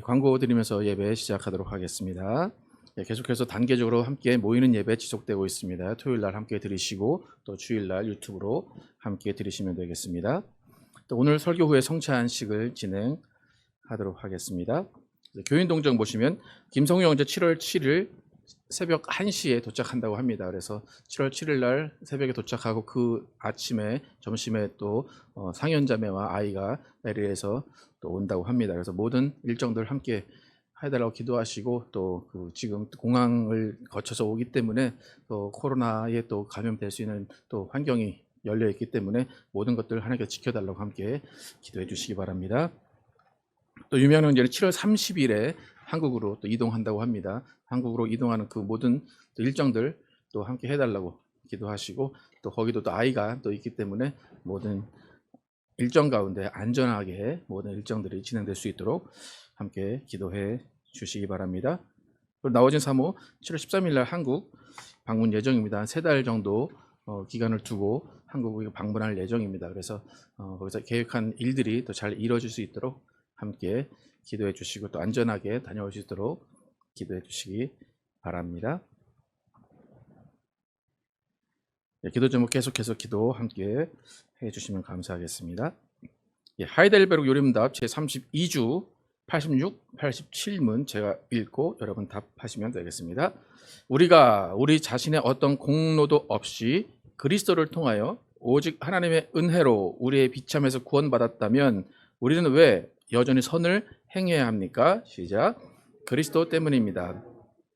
광고 드리면서 예배 시작하도록 하겠습니다. 계속해서 단계적으로 함께 모이는 예배 지속되고 있습니다. 토요일 날 함께 들으시고 또 주일 날 유튜브로 함께 들으시면 되겠습니다. 또 오늘 설교 후에 성찬식을 진행하도록 하겠습니다. 교인 동정 보시면 김성우 형제 7월 7일 새벽 1시에 도착한다고 합니다. 그래서 7월 7일 날 새벽에 도착하고 그 아침에 점심에 또 상현자매와 아이가 LA에서 또 온다고 합니다. 그래서 모든 일정들 함께 해달라고 기도하시고 또 그 지금 공항을 거쳐서 오기 때문에 또 코로나에 또 감염될 수 있는 또 환경이 열려 있기 때문에 모든 것들 하나님께 지켜달라고 함께 기도해 주시기 바랍니다. 또 유명한 형제는 7월 30일에 한국으로 또 이동한다고 합니다. 한국으로 이동하는 그 모든 또 일정들 또 함께 해달라고 기도하시고 또 거기도 또 아이가 또 있기 때문에 모든 일정 가운데 안전하게 모든 일정들이 진행될 수 있도록 함께 기도해 주시기 바랍니다. 그리고 나머진 사모 7월 13일 날 한국 방문 예정입니다. 한 3달 정도 기간을 두고 한국을 방문할 예정입니다. 그래서 거기서 계획한 일들이 또 잘 이루어질 수 있도록 함께 기도해 주시고 또 안전하게 다녀올 수 있도록 기도해 주시기 바랍니다. 기도 제목 계속해서 기도 함께 해 주시면 감사하겠습니다. 하이델베르그 요리문답 제32주 86, 87문 제가 읽고 여러분 답하시면 되겠습니다. 우리가 우리 자신의 어떤 공로도 없이 그리스도를 통하여 오직 하나님의 은혜로 우리의 비참에서 구원받았다면 우리는 왜 여전히 선을 행해야 합니까? 시작. 그리스도 때문입니다.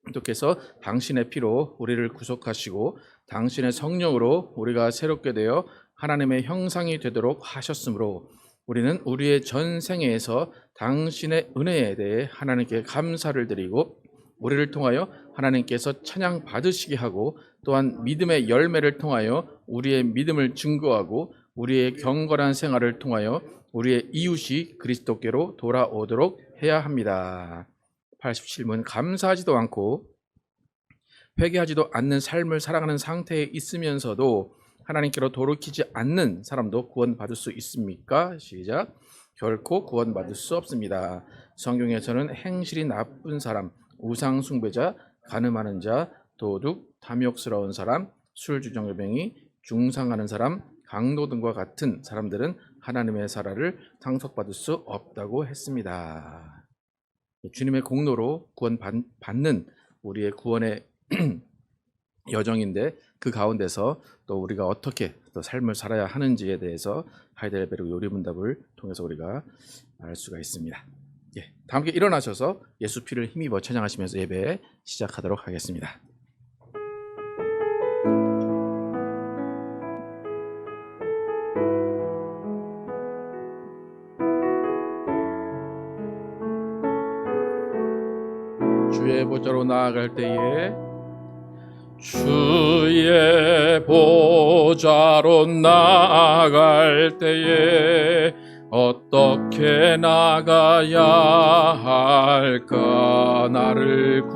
계속해서 당신의 피로 우리를 구속하시고 당신의 성령으로 우리가 새롭게 되어 하나님의 형상이 되도록 하셨으므로 우리는 우리의 전생애에서 당신의 은혜에 대해 하나님께 감사를 드리고 우리를 통하여 하나님께서 찬양 받으시게 하고 또한 믿음의 열매를 통하여 우리의 믿음을 증거하고 우리의 경건한 생활을 통하여 우리의 이웃이 그리스도께로 돌아오도록 해야 합니다. 87문 감사하지도 않고 회개하지도 않는 삶을 살아가는 상태에 있으면서도 하나님께로 돌이키지 않는 사람도 구원받을 수 있습니까? 시작. 결코 구원받을 수 없습니다. 성경에서는 행실이 나쁜 사람, 우상 숭배자, 간음하는 자, 도둑, 탐욕스러운 사람, 술주정뱅이, 중상하는 사람, 강도 등과 같은 사람들은 하나님의 사라를 상속받을 수 없다고 했습니다. 주님의 공로로 구원받는 우리의 구원의 여정인데 그 가운데서 또 우리가 어떻게 또 삶을 살아야 하는지에 대해서 하이델베르그 요리문답을 통해서 우리가 알 수가 있습니다. 다 함께 일어나셔서 예수 피를 힘입어 찬양하시면서 예배 시작하도록 하겠습니다. 주의 보좌로 나아갈 때에 주의 보좌로 나아갈 때에 어떻게 나가야 할까? 나를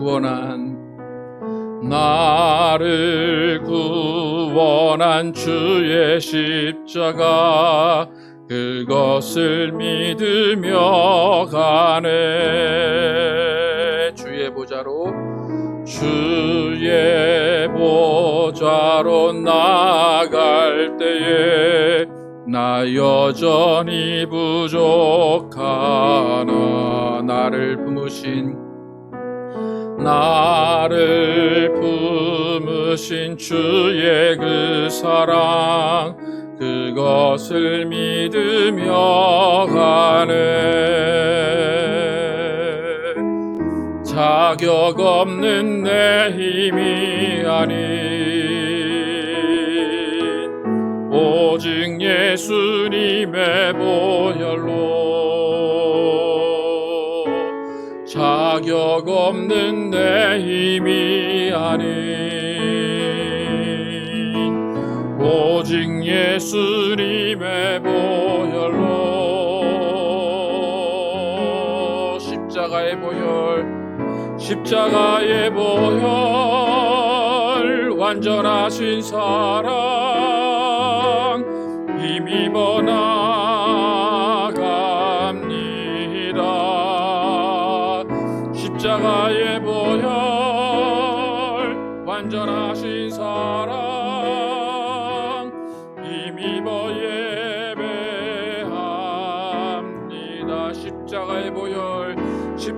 구원한 주의 십자가 그것을 믿으며 가네. 주의 보좌로 나아갈 때에 나 여전히 부족하나 나를 품으신 주의 그 사랑 그것을 믿으며 가네. 자격 없는 내 힘이 아닌 오직 예수님의 보혈로 자격 없는 내 힘이 아닌 오직 예수님의 보혈로 십자가의 보혈 완전하신 사랑 힘입어 나갑니다.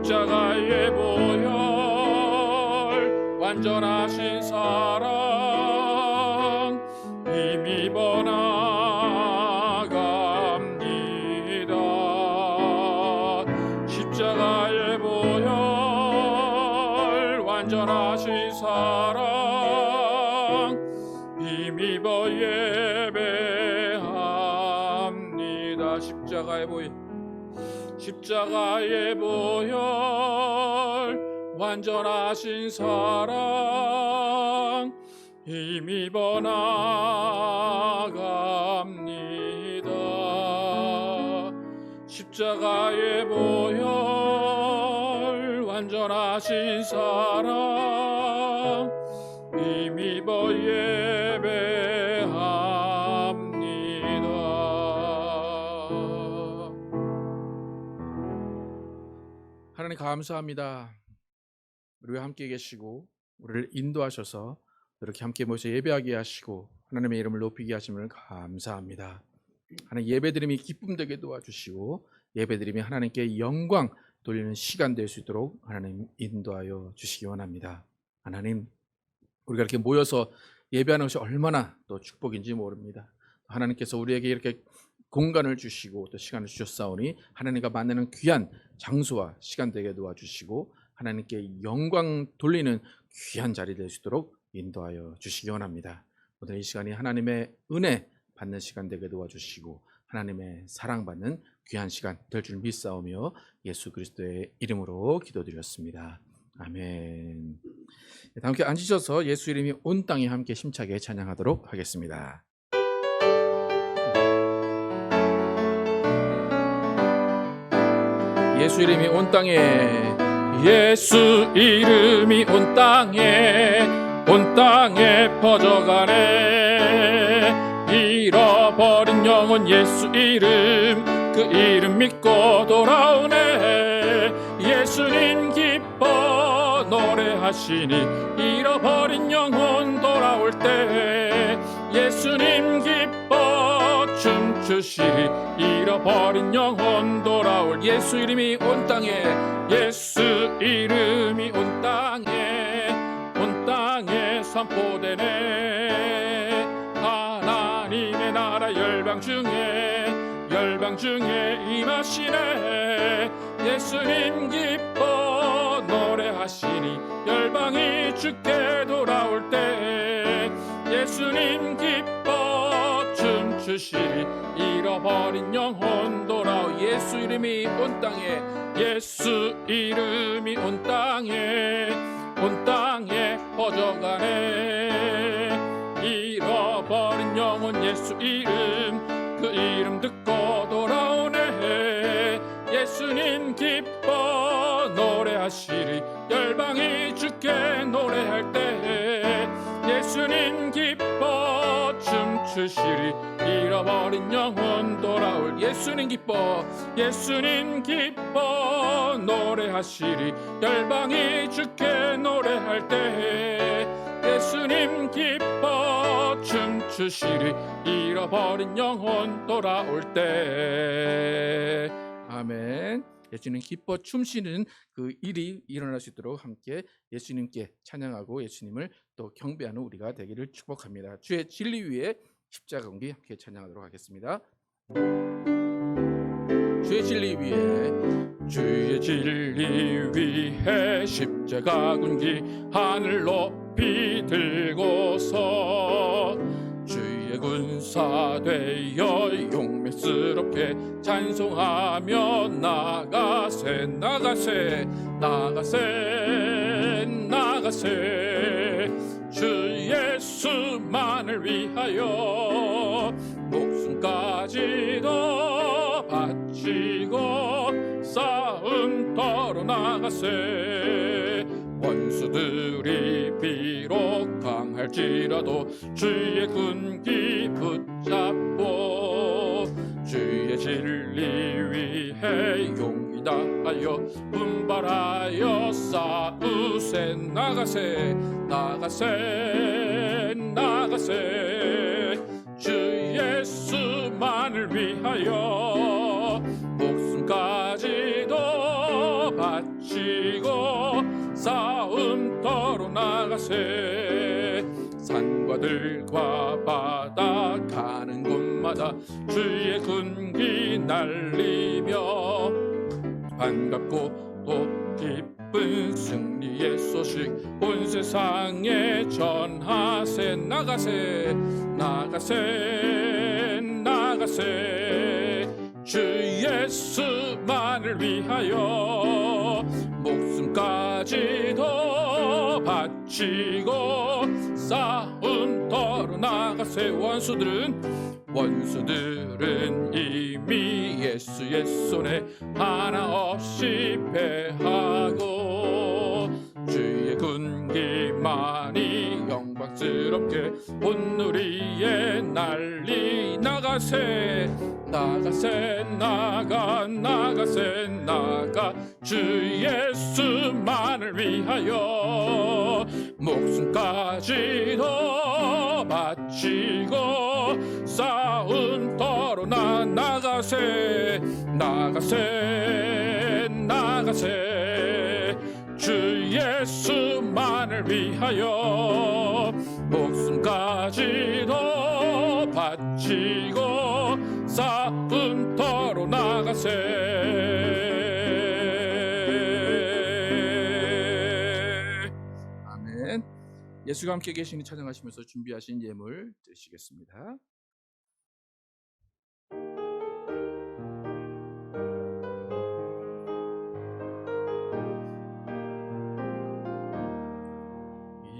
십자가의 보혈 완전하신 사랑 힘입어 나갑니다. 십자가의 보혈 완전하신 사랑 힘입어 예배합니다. 십자가의 보혈 십자가의 보혈 완전하신 사랑 힘입어 나갑니다. 십자가의 보혈 완전하신 사랑 힘입어 예배합니다. 하나님 감사합니다. 우리와 함께 계시고 우리를 인도하셔서 이렇게 함께 모여서 예배하게 하시고 하나님의 이름을 높이게 하심을 감사합니다. 하나님 예배드림이 기쁨 되게 도와주시고 예배드림이 하나님께 영광 돌리는 시간 될 수 있도록 하나님 인도하여 주시기 원합니다. 하나님 우리가 이렇게 모여서 예배하는 것이 얼마나 또 축복인지 모릅니다. 하나님께서 우리에게 이렇게 공간을 주시고 또 시간을 주셨사오니 하나님과 만나는 귀한 장소와 시간 되게 도와주시고 하나님께 영광 돌리는 귀한 자리 될 수 있도록 인도하여 주시기 원합니다. 오늘 이 시간이 하나님의 은혜 받는 시간 되게 도와주시고 하나님의 사랑받는 귀한 시간 될 줄 믿사오며 예수 그리스도의 이름으로 기도드렸습니다. 아멘. 함께 앉으셔서 예수 이름이 온 땅에 함께 힘차게 찬양하도록 하겠습니다. 예수 이름이 온 땅에 예수 이름이 온 땅에 퍼져가네. 잃어버린 영혼 예수 이름 그 이름 믿고 돌아오네. 예수님 기뻐 노래하시니 잃어버린 영혼 돌아올 때 예수님 기뻐 춤추시리 잃어버린 영혼 돌아올 예수 이름이 온 땅에 예수 이름이 온 땅에 선포되네. 하나님의 나라 열방 중에 임하시네. 예수님 기뻐 노래하시니 열방이 주께 돌아올 때 예수님 기뻐 춤추시리 잃어버린 영혼 돌아오. 예수 이름이 온 땅에 예수 이름이 온 땅에 퍼져가네. 잃어버린 영혼 예수 이름 그 이름 듣고 돌아오네. 예수님 기뻐 노래하시리 열방이 주께 노래할 때 예수님 기뻐 춤추시리 잃어버린 영혼 돌아올. 예수님 기뻐 노래하시리 열방이 주께 노래할 때 예수님 기뻐 춤추시리 잃어버린 영혼 돌아올 때. 아멘. 예수님 기뻐 춤추는 그 일이 일어날 수 있도록 함께 예수님께 찬양하고 예수님을 또 경배하는 우리가 되기를 축복합니다. 주의 진리 위에 십자가 공기 함께 찬양하도록 하겠습니다. 주의 진리 위에 십자가 군기 하늘 높이 들고서 주의 군사 되어 용맹스럽게 찬송하며 나가세 주 예수만을 위하여 목숨까지도 바치고 싸움터로 나가세. 원수들이 비록 강할지라도 주의 군기 붙잡고 주의 진리 위해 용이 다하여 분발하여 싸우세. 나가세 주 예수만을 위하여 목숨까지도 바치 바치고 싸움터로 나가세. 산과 들과 바다 가는 곳마다 주의 군기 날리며 반갑고 또 기쁜 승리의 소식 온 세상에 전하세. 나가세 나가세 나가세. 주 예수만을 위하여 목숨까지도 바치고 싸움터로 나가세. 원수들은 이미 예수의 손에 하나 없이 패하고 주의 군기만이 영광스럽게 온누리에 날리. 나가세 나가세 나가세 나가. 주 예수만을 위하여 목숨까지도 바치고 싸움터로 나가세 나가세 나가세. 주 예수만을 위하여 목숨까지도 바치고 싸움터로 나가세. 아멘. 예수가 함께 계시니 찬양하시면서 준비하신 예물 드시겠습니다.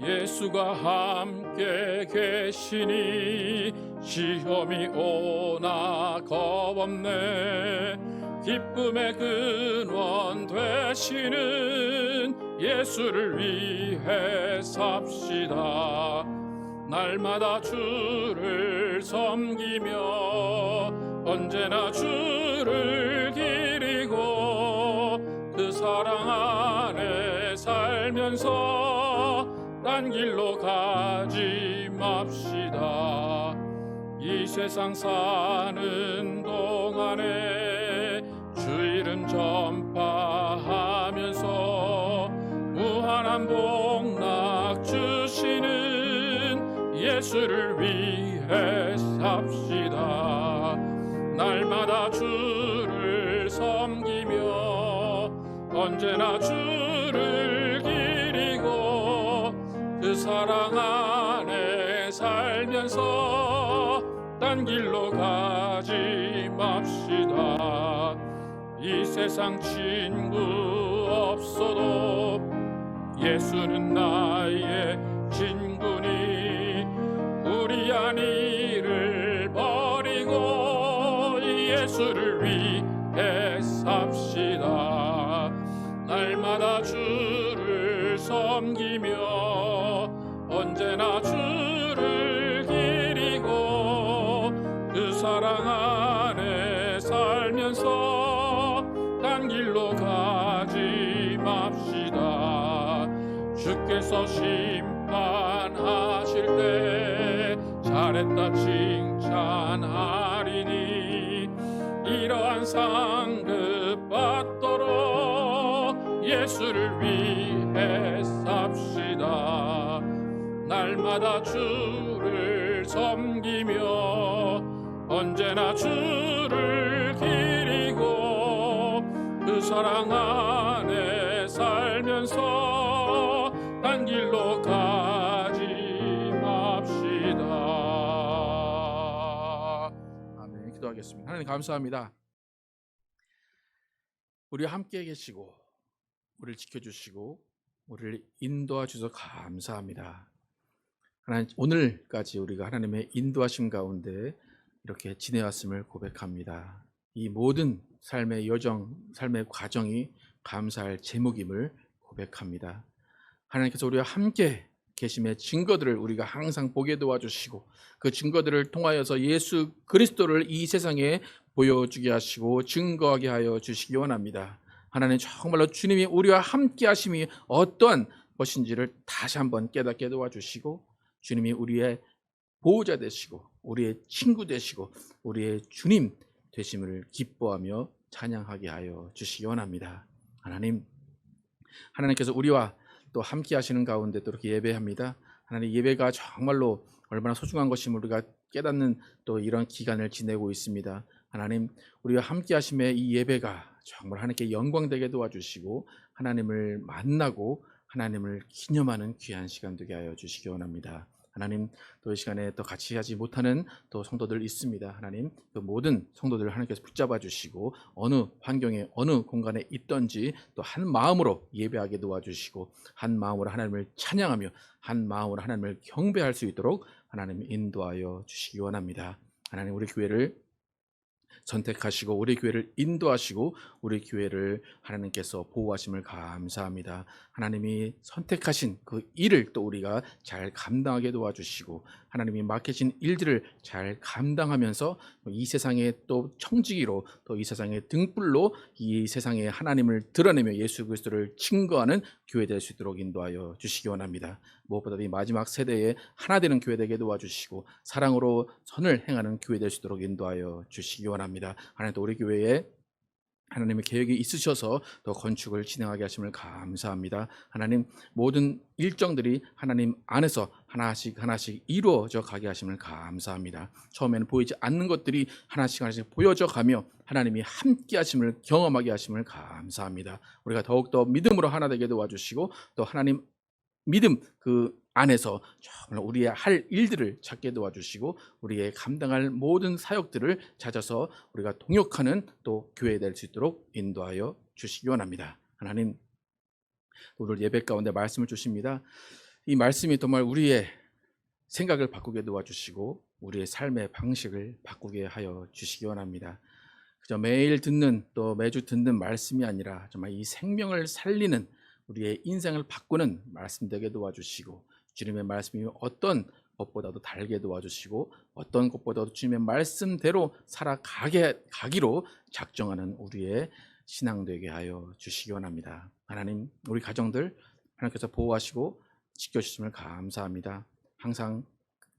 예수가 함께 계시니 시험이 오나 겁없네. 기쁨의 근원 되시는 예수를 위해 삽시다. 날마다 주를 섬기며 언제나 주를 기리고 그 사랑 안에 살면서 딴 길로 가지 맙시다. 이 세상 사는 동안에 주 이름 전파하면서 무한한 복락 주시는 예수를 위해 삽시다. 날마다 주를 섬기며 언제나 주를 기리고 그 사랑 안에 살면서 딴 길로 가지 맙시다. 이 세상 친구 없어도 예수는 나의 친구니 무리한 일을 버리고 예수를 위해 삽시다. 날마다 주를 섬기며 언제나 주를 기리고 그 사랑 안에 살면서 딴 길로 가지 맙시다. 주께서 심판하실 때 잘했다 칭찬하리니 이러한 상급 받도록 예수를 위해 삽시다. 날마다 주를 섬기며 언제나 주를 기리고 그 사랑 안에 살면서 딴 길로 가지 맙시다. 아멘. 기도하겠습니다. 하나님 감사합니다. 우리와 함께 계시고 우리를 지켜주시고 우리를 인도하 주셔서 감사합니다. 하나님, 오늘까지 우리가 하나님의 인도하심 가운데 이렇게 지내왔음을 고백합니다. 이 모든 삶의 여정, 삶의 과정이 감사할 제목임을 고백합니다. 하나님께서 우리와 함께 계심의 증거들을 우리가 항상 보게 도와주시고 그 증거들을 통하여서 예수 그리스도를 이 세상에 보여주게 하시고 증거하게 하여 주시기 원합니다. 하나님, 정말로 주님이 우리와 함께 하심이 어떠한 것인지를 다시 한번 깨닫게 도와주시고 주님이 우리의 보호자 되시고 우리의 친구 되시고 우리의 주님 되심을 기뻐하며 찬양하게 하여 주시기 원합니다. 하나님, 하나님께서 우리와 또 함께 하시는 가운데 또 이렇게 예배합니다. 하나님, 예배가 정말로 얼마나 소중한 것임을 우리가 깨닫는 또 이런 기간을 지내고 있습니다. 하나님, 우리와 함께 하심에 이 예배가 정말 하나님께 영광되게 도와주시고 하나님을 만나고 하나님을 기념하는 귀한 시간 되게 하여 주시기 원합니다. 하나님, 또 이 시간에 또 같이 하지 못하는 또 성도들 있습니다. 하나님, 그 모든 성도들을 하나님께서 붙잡아 주시고 어느 환경에 어느 공간에 있든지 또 한 마음으로 예배하게 도와주시고 한 마음으로 하나님을 찬양하며 한 마음으로 하나님을 경배할 수 있도록 하나님 인도하여 주시기 원합니다. 하나님, 우리 교회를 선택하시고 우리 교회를 인도하시고 우리 교회를 하나님께서 보호하심을 감사합니다. 하나님이 선택하신 그 일을 또 우리가 잘 감당하게 도와주시고 하나님이 맡기신 일들을 잘 감당하면서 이 세상의 또 청지기로 또 이 세상의 등불로 이 세상에 하나님을 드러내며 예수 그리스도를 증거하는 교회 될 수 있도록 인도하여 주시기 원합니다. 무엇보다도 이 마지막 세대에 하나 되는 교회 되게 도와주시고 사랑으로 선을 행하는 교회 될 수 있도록 인도하여 주시기 원합니다. 하나님, 또 우리 교회에 하나님의 계획이 있으셔서 더 건축을 진행하게 하심을 감사합니다. 하나님, 모든 일정들이 하나님 안에서 하나씩 하나씩 이루어져 가게 하심을 감사합니다. 처음에는 보이지 않는 것들이 하나씩 하나씩 보여져 가며 하나님이 함께 하심을 경험하게 하심을 감사합니다. 우리가 더욱더 믿음으로 하나 되게 도와주시고 또 하나님 믿음 그 안에서 정말 우리의 할 일들을 찾게 도와주시고 우리의 감당할 모든 사역들을 찾아서 우리가 동역하는 또 교회 될 수 있도록 인도하여 주시기 원합니다. 하나님, 오늘 예배 가운데 말씀을 주십니다. 이 말씀이 정말 우리의 생각을 바꾸게 도와주시고 우리의 삶의 방식을 바꾸게 하여 주시기 원합니다. 그저 매일 듣는 또 매주 듣는 말씀이 아니라 정말 이 생명을 살리는 우리의 인생을 바꾸는 말씀 되게 도와주시고 주님의 말씀이 어떤 것보다도 달게 도와주시고 어떤 것보다도 주님의 말씀대로 살아가기로 작정하는 우리의 신앙 되게 하여 주시기 원합니다. 하나님, 우리 가정들 하나님께서 보호하시고 지켜주심을 감사합니다. 항상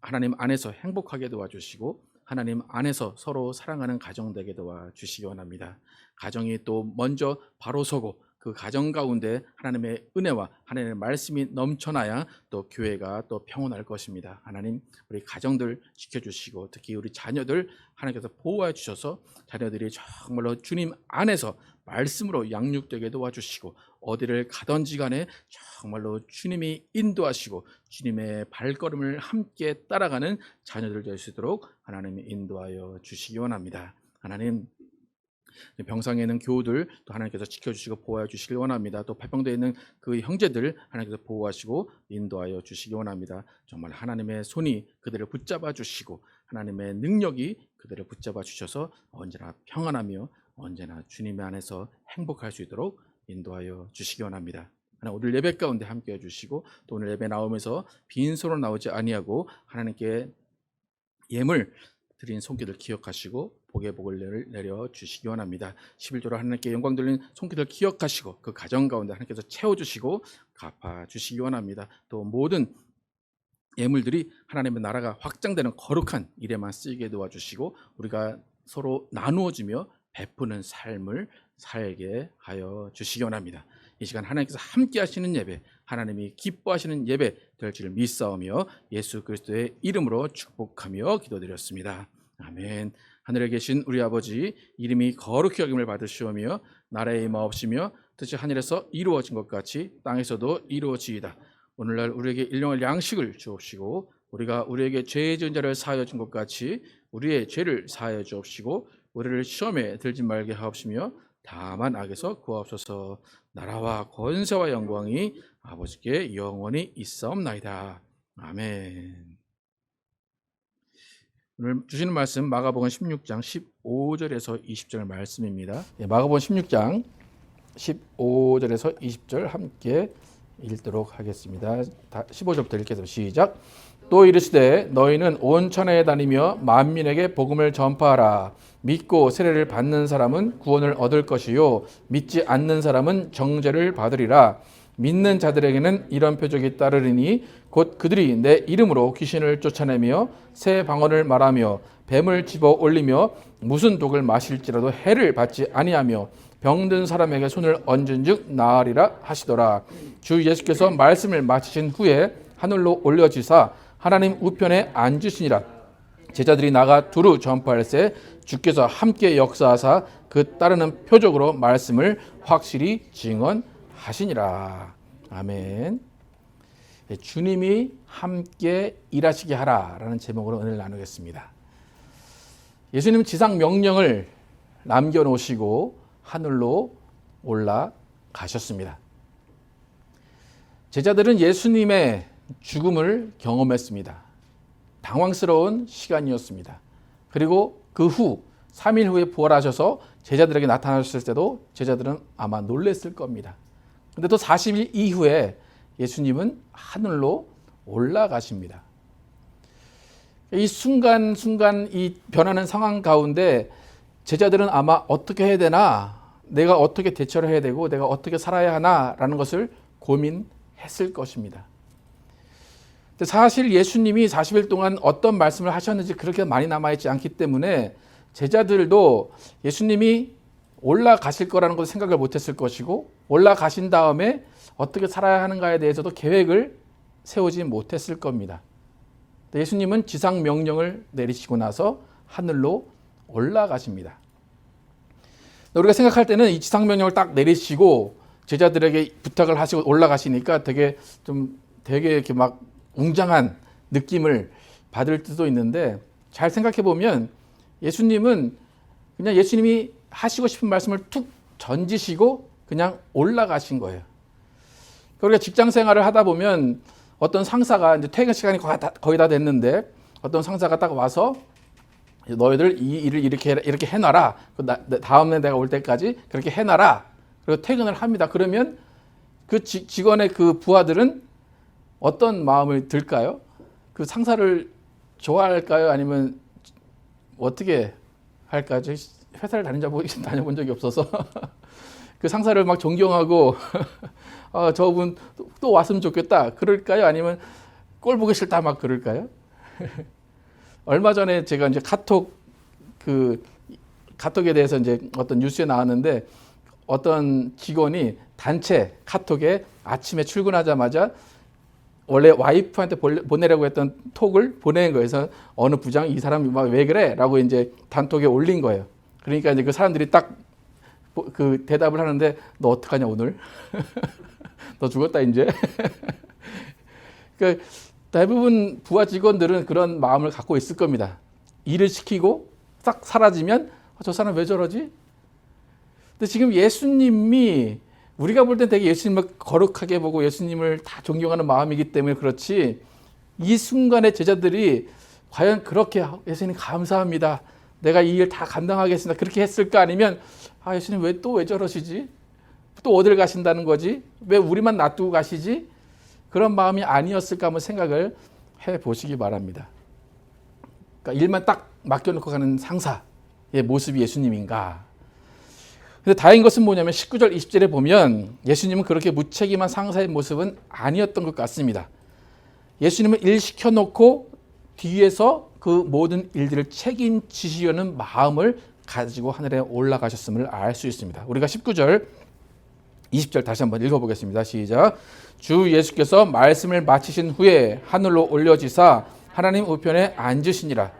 하나님 안에서 행복하게 도와주시고 하나님 안에서 서로 사랑하는 가정 되게 도와주시기 원합니다. 가정이 또 먼저 바로 서고 그 가정 가운데 하나님의 은혜와 하나님의 말씀이 넘쳐나야 또 교회가 또 평온할 것입니다. 하나님, 우리 가정들 지켜주시고 특히 우리 자녀들 하나님께서 보호해 주셔서 자녀들이 정말로 주님 안에서 말씀으로 양육되게 도와주시고 어디를 가든지 간에 정말로 주님이 인도하시고 주님의 발걸음을 함께 따라가는 자녀들 될 수 있도록 하나님이 인도하여 주시기 원합니다. 하나님, 병상에 있는 교우들 또 하나님께서 지켜주시고 보호해 주시길 원합니다. 또 발병되어 있는 그 형제들 하나님께서 보호하시고 인도하여 주시기 원합니다. 정말 하나님의 손이 그들을 붙잡아 주시고 하나님의 능력이 그들을 붙잡아 주셔서 언제나 평안하며 언제나 주님 안에서 행복할 수 있도록 인도하여 주시기 원합니다. 오늘 예배 가운데 함께해 주시고 또 오늘 예배 나오면서 빈손으로 나오지 아니하고 하나님께 예물 드린 손길을 기억하시고 복의 복을 내려 주시기 원합니다. 11조로 하나님께 영광 돌리는 손길을 기억하시고 그 가정 가운데 하나님께서 채워주시고 갚아 주시기 원합니다. 또 모든 예물들이 하나님의 나라가 확장되는 거룩한 일에만 쓰이게 도와주시고 우리가 서로 나누어주며 베푸는 삶을 살게 하여 주시기 원합니다. 이 시간 하나님께서 함께 하시는 예배, 하나님이 기뻐하시는 예배 될 줄 믿사오며 예수 그리스도의 이름으로 축복하며 기도드렸습니다. 아멘. 하늘에 계신 우리 아버지, 이름이 거룩히 여김을 받으시오며 나라의 임하옵시며 뜻이 하늘에서 이루어진 것 같이 땅에서도 이루어지이다. 오늘날 우리에게 일용할 양식을 주옵시고 우리가 우리에게 죄 지은 자를 사하여 준 것 같이 우리의 죄를 사하여 주옵시고 우리를 시험에 들지 말게 하옵시며 다만 악에서 구하옵소서. 나라와 권세와 영광이 아버지께 영원히 있사옵나이다. 아멘. 오늘 주시는 말씀 마가복음 16장 15절에서 20절 말씀입니다. 마가복음 16장 15절에서 20절 함께 읽도록 하겠습니다. 15절부터 읽겠습니다. 시작. 또 이르시되 너희는 온 천하에 다니며 만민에게 복음을 전파하라. 믿고 세례를 받는 사람은 구원을 얻을 것이요 믿지 않는 사람은 정죄를 받으리라. 믿는 자들에게는 이런 표적이 따르리니 곧 그들이 내 이름으로 귀신을 쫓아내며 새 방언을 말하며 뱀을 집어 올리며 무슨 독을 마실지라도 해를 받지 아니하며 병든 사람에게 손을 얹은즉 나으리라 하시더라. 주 예수께서 말씀을 마치신 후에 하늘로 올려지사 하나님 우편에 앉으시니라. 제자들이 나가 두루 전파할세 주께서 함께 역사하사 그 따르는 표적으로 말씀을 확실히 증언하시니라. 아멘. 주님이 함께 일하시게 하라라는 제목으로 은혜를 나누겠습니다. 예수님은 지상 명령을 남겨놓으시고 하늘로 올라가셨습니다. 제자들은 예수님의 죽음을 경험했습니다. 당황스러운 시간이었습니다. 그리고 그 후 3일 후에 부활하셔서 제자들에게 나타나셨을 때도 제자들은 아마 놀랐을 겁니다. 근데 또 40일 이후에 예수님은 하늘로 올라가십니다. 이 순간순간 이 변하는 상황 가운데 제자들은 아마 어떻게 해야 되나, 내가 어떻게 대처를 해야 되고 내가 어떻게 살아야 하나라는 것을 고민했을 것입니다. 사실 예수님이 40일 동안 어떤 말씀을 하셨는지 그렇게 많이 남아있지 않기 때문에 제자들도 예수님이 올라가실 거라는 것을 생각을 못했을 것이고 올라가신 다음에 어떻게 살아야 하는가에 대해서도 계획을 세우지 못했을 겁니다. 예수님은 지상 명령을 내리시고 나서 하늘로 올라가십니다. 우리가 생각할 때는 이 지상 명령을 딱 내리시고 제자들에게 부탁을 하시고 올라가시니까 되게 이렇게 막 웅장한 느낌을 받을 수도 있는데 잘 생각해 보면 예수님은 그냥 예수님이 하시고 싶은 말씀을 툭 던지시고 그냥 올라가신 거예요. 우리가 직장 생활을 하다 보면 어떤 상사가 이제 퇴근 시간이 거의 다 됐는데 어떤 상사가 딱 와서 너희들 이 일을 이렇게 해놔라. 다음에 내가 올 때까지 그렇게 해놔라. 그리고 퇴근을 합니다. 그러면 그 직원의 그 부하들은 어떤 마음을 들까요? 그 상사를 좋아할까요? 아니면 어떻게 할까요? 회사를 다녀본 적이 없어서 그 상사를 막 존경하고 저분 또 왔으면 좋겠다 그럴까요? 아니면 꼴 보기 싫다 막 그럴까요? 얼마 전에 제가 이제 카톡에 대해서 이제 어떤 뉴스에 나왔는데 어떤 직원이 단체 카톡에 아침에 출근하자마자 원래 와이프한테 보내려고 했던 톡을 보낸 거예요. 그래서 어느 부장이 이 사람이 막 왜 그래? 라고 이제 단톡에 올린 거예요. 그러니까 이제 그 사람들이 딱 그 대답을 하는데 너 어떡하냐 오늘? 너 죽었다 이제. 그러니까 대부분 부하 직원들은 그런 마음을 갖고 있을 겁니다. 일을 시키고 싹 사라지면 저 사람 왜 저러지? 근데 지금 예수님이 우리가 볼 땐 되게 예수님을 거룩하게 보고 예수님을 다 존경하는 마음이기 때문에 그렇지 이 순간에 제자들이 과연 그렇게 예수님 감사합니다. 내가 이 일 다 감당하겠습니다. 그렇게 했을까? 아니면 예수님 왜 저러시지? 또 어딜 가신다는 거지? 왜 우리만 놔두고 가시지? 그런 마음이 아니었을까 한번 생각을 해보시기 바랍니다. 그러니까 일만 딱 맡겨놓고 가는 상사의 모습이 예수님인가? 근데 다행인 것은 뭐냐면 19절 20절에 보면 예수님은 그렇게 무책임한 상사의 모습은 아니었던 것 같습니다. 예수님은 일 시켜놓고 뒤에서 그 모든 일들을 책임지시려는 마음을 가지고 하늘에 올라가셨음을 알 수 있습니다. 우리가 19절 20절 다시 한번 읽어보겠습니다. 시작. 주 예수께서 말씀을 마치신 후에 하늘로 올려지사 하나님 우편에 앉으시니라.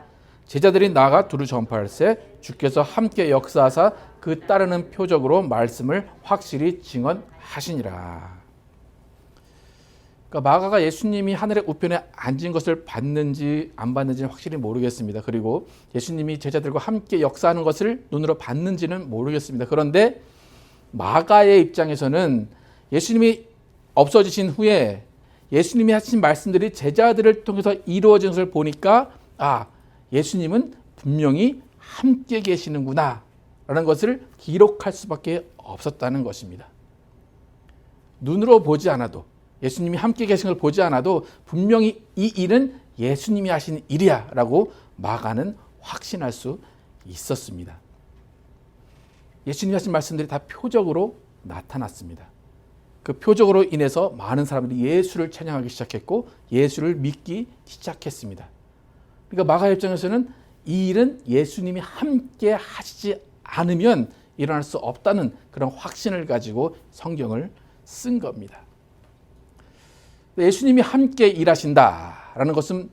제자들이 나가 두루 전파할세 주께서 함께 역사하사 그 따르는 표적으로 말씀을 확실히 증언하시니라. 그러니까 마가가 예수님이 하늘의 우편에 앉은 것을 봤는지 안 봤는지는 확실히 모르겠습니다. 그리고 예수님이 제자들과 함께 역사하는 것을 눈으로 봤는지는 모르겠습니다. 그런데 마가의 입장에서는 예수님이 없어지신 후에 예수님이 하신 말씀들이 제자들을 통해서 이루어진 것을 보니까 예수님은 분명히 함께 계시는구나 라는 것을 기록할 수밖에 없었다는 것입니다. 눈으로 보지 않아도 예수님이 함께 계신 걸 보지 않아도 분명히 이 일은 예수님이 하신 일이야 라고 마가는 확신할 수 있었습니다. 예수님이 하신 말씀들이 다 표적으로 나타났습니다. 그 표적으로 인해서 많은 사람들이 예수를 찬양하기 시작했고 예수를 믿기 시작했습니다. 그러니까 마가 입장에서는 이 일은 예수님이 함께 하시지 않으면 일어날 수 없다는 그런 확신을 가지고 성경을 쓴 겁니다. 예수님이 함께 일하신다라는 것은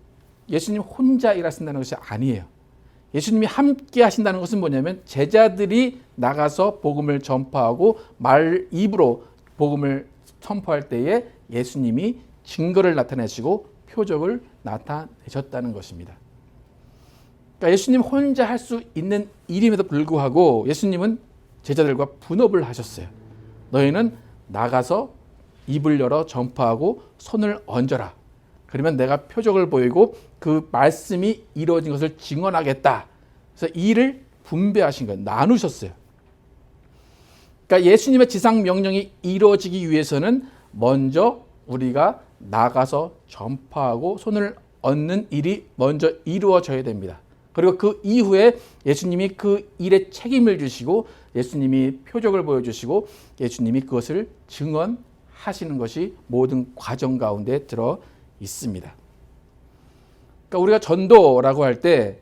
예수님 혼자 일하신다는 것이 아니에요. 예수님이 함께 하신다는 것은 뭐냐면 제자들이 나가서 복음을 전파하고 입으로 복음을 선포할 때에 예수님이 증거를 나타내시고 표적을 나타내셨다는 것입니다. 그러니까 예수님 혼자 할 수 있는 일임에도 불구하고 예수님은 제자들과 분업을 하셨어요. 너희는 나가서 입을 열어 전파하고 손을 얹어라. 그러면 내가 표적을 보이고 그 말씀이 이루어진 것을 증언하겠다. 그래서 이 일을 분배하신 거예요. 나누셨어요. 그러니까 예수님의 지상 명령이 이루어지기 위해서는 먼저 우리가 나가서 전파하고 손을 얹는 일이 먼저 이루어져야 됩니다. 그리고 그 이후에 예수님이 그 일에 책임을 지시고 예수님이 표적을 보여주시고 예수님이 그것을 증언하시는 것이 모든 과정 가운데 들어 있습니다. 그러니까 우리가 전도라고 할 때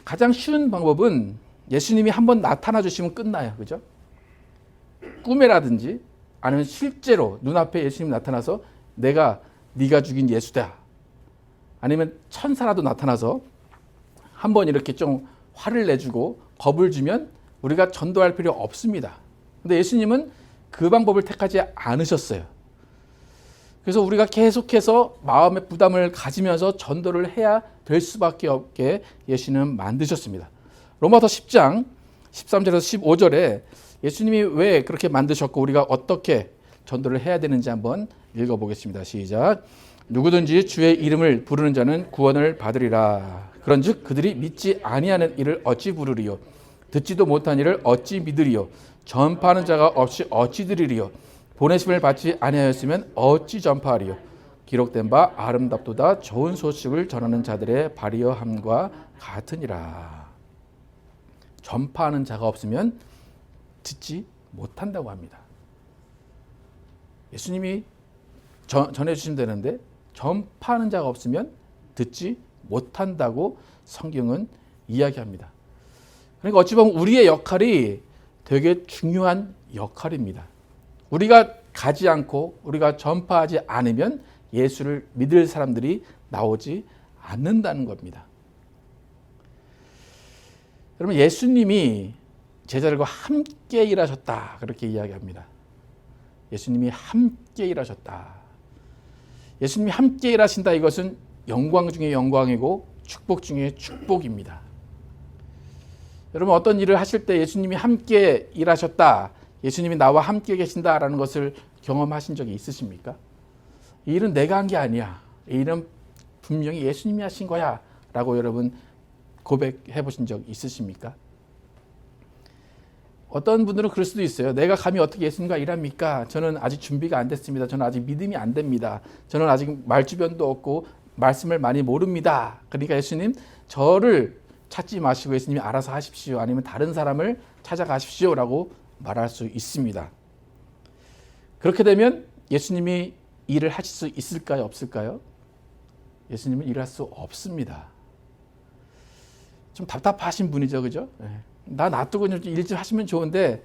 가장 쉬운 방법은 예수님이 한번 나타나 주시면 끝나요. 그죠? 꿈에라든지 아니면 실제로 눈앞에 예수님이 나타나서 네가 죽인 예수다. 아니면 천사라도 나타나서 한번 이렇게 좀 화를 내주고 겁을 주면 우리가 전도할 필요 없습니다. 근데 예수님은 그 방법을 택하지 않으셨어요. 그래서 우리가 계속해서 마음의 부담을 가지면서 전도를 해야 될 수밖에 없게 예수님은 만드셨습니다. 로마서 10장 13절에서 15절에 예수님이 왜 그렇게 만드셨고 우리가 어떻게 전도를 해야 되는지 한번 읽어보겠습니다. 시작. 누구든지 주의 이름을 부르는 자는 구원을 받으리라. 그런즉 그들이 믿지 아니하는 이를 어찌 부르리요? 듣지도 못한 이를 어찌 믿으리요? 전파하는 자가 없이 어찌 들으리요? 보내심을 받지 아니하였으면 어찌 전파하리요? 기록된 바 아름답도다 좋은 소식을 전하는 자들의 발이여함과 같으니라. 전파하는 자가 없으면 듣지 못한다고 합니다. 예수님이 전해주시면 되는데 전파하는 자가 없으면 듣지 못한다고 성경은 이야기합니다. 그러니까 어찌 보면 우리의 역할이 되게 중요한 역할입니다. 우리가 가지 않고 우리가 전파하지 않으면 예수를 믿을 사람들이 나오지 않는다는 겁니다. 여러분, 예수님이 제자들과 함께 일하셨다 그렇게 이야기합니다. 예수님이 함께 일하셨다. 예수님이 함께 일하신다, 이것은 영광 중에 영광이고 축복 중에 축복입니다. 여러분, 어떤 일을 하실 때 예수님이 함께 일하셨다, 예수님이 나와 함께 계신다라는 것을 경험하신 적이 있으십니까? 이 일은 내가 한 게 아니야, 이 일은 분명히 예수님이 하신 거야 라고 여러분 고백해 보신 적 있으십니까? 어떤 분들은 그럴 수도 있어요. 내가 감히 어떻게 예수님과 일합니까? 저는 아직 준비가 안 됐습니다. 저는 아직 믿음이 안 됩니다. 저는 아직 말주변도 없고 말씀을 많이 모릅니다. 그러니까 예수님, 저를 찾지 마시고 예수님이 알아서 하십시오. 아니면 다른 사람을 찾아가십시오 라고 말할 수 있습니다. 그렇게 되면 예수님이 일을 하실 수 있을까요? 없을까요? 예수님은 일할 수 없습니다. 좀 답답하신 분이죠. 그죠? 나 놔두고 일 좀 하시면 좋은데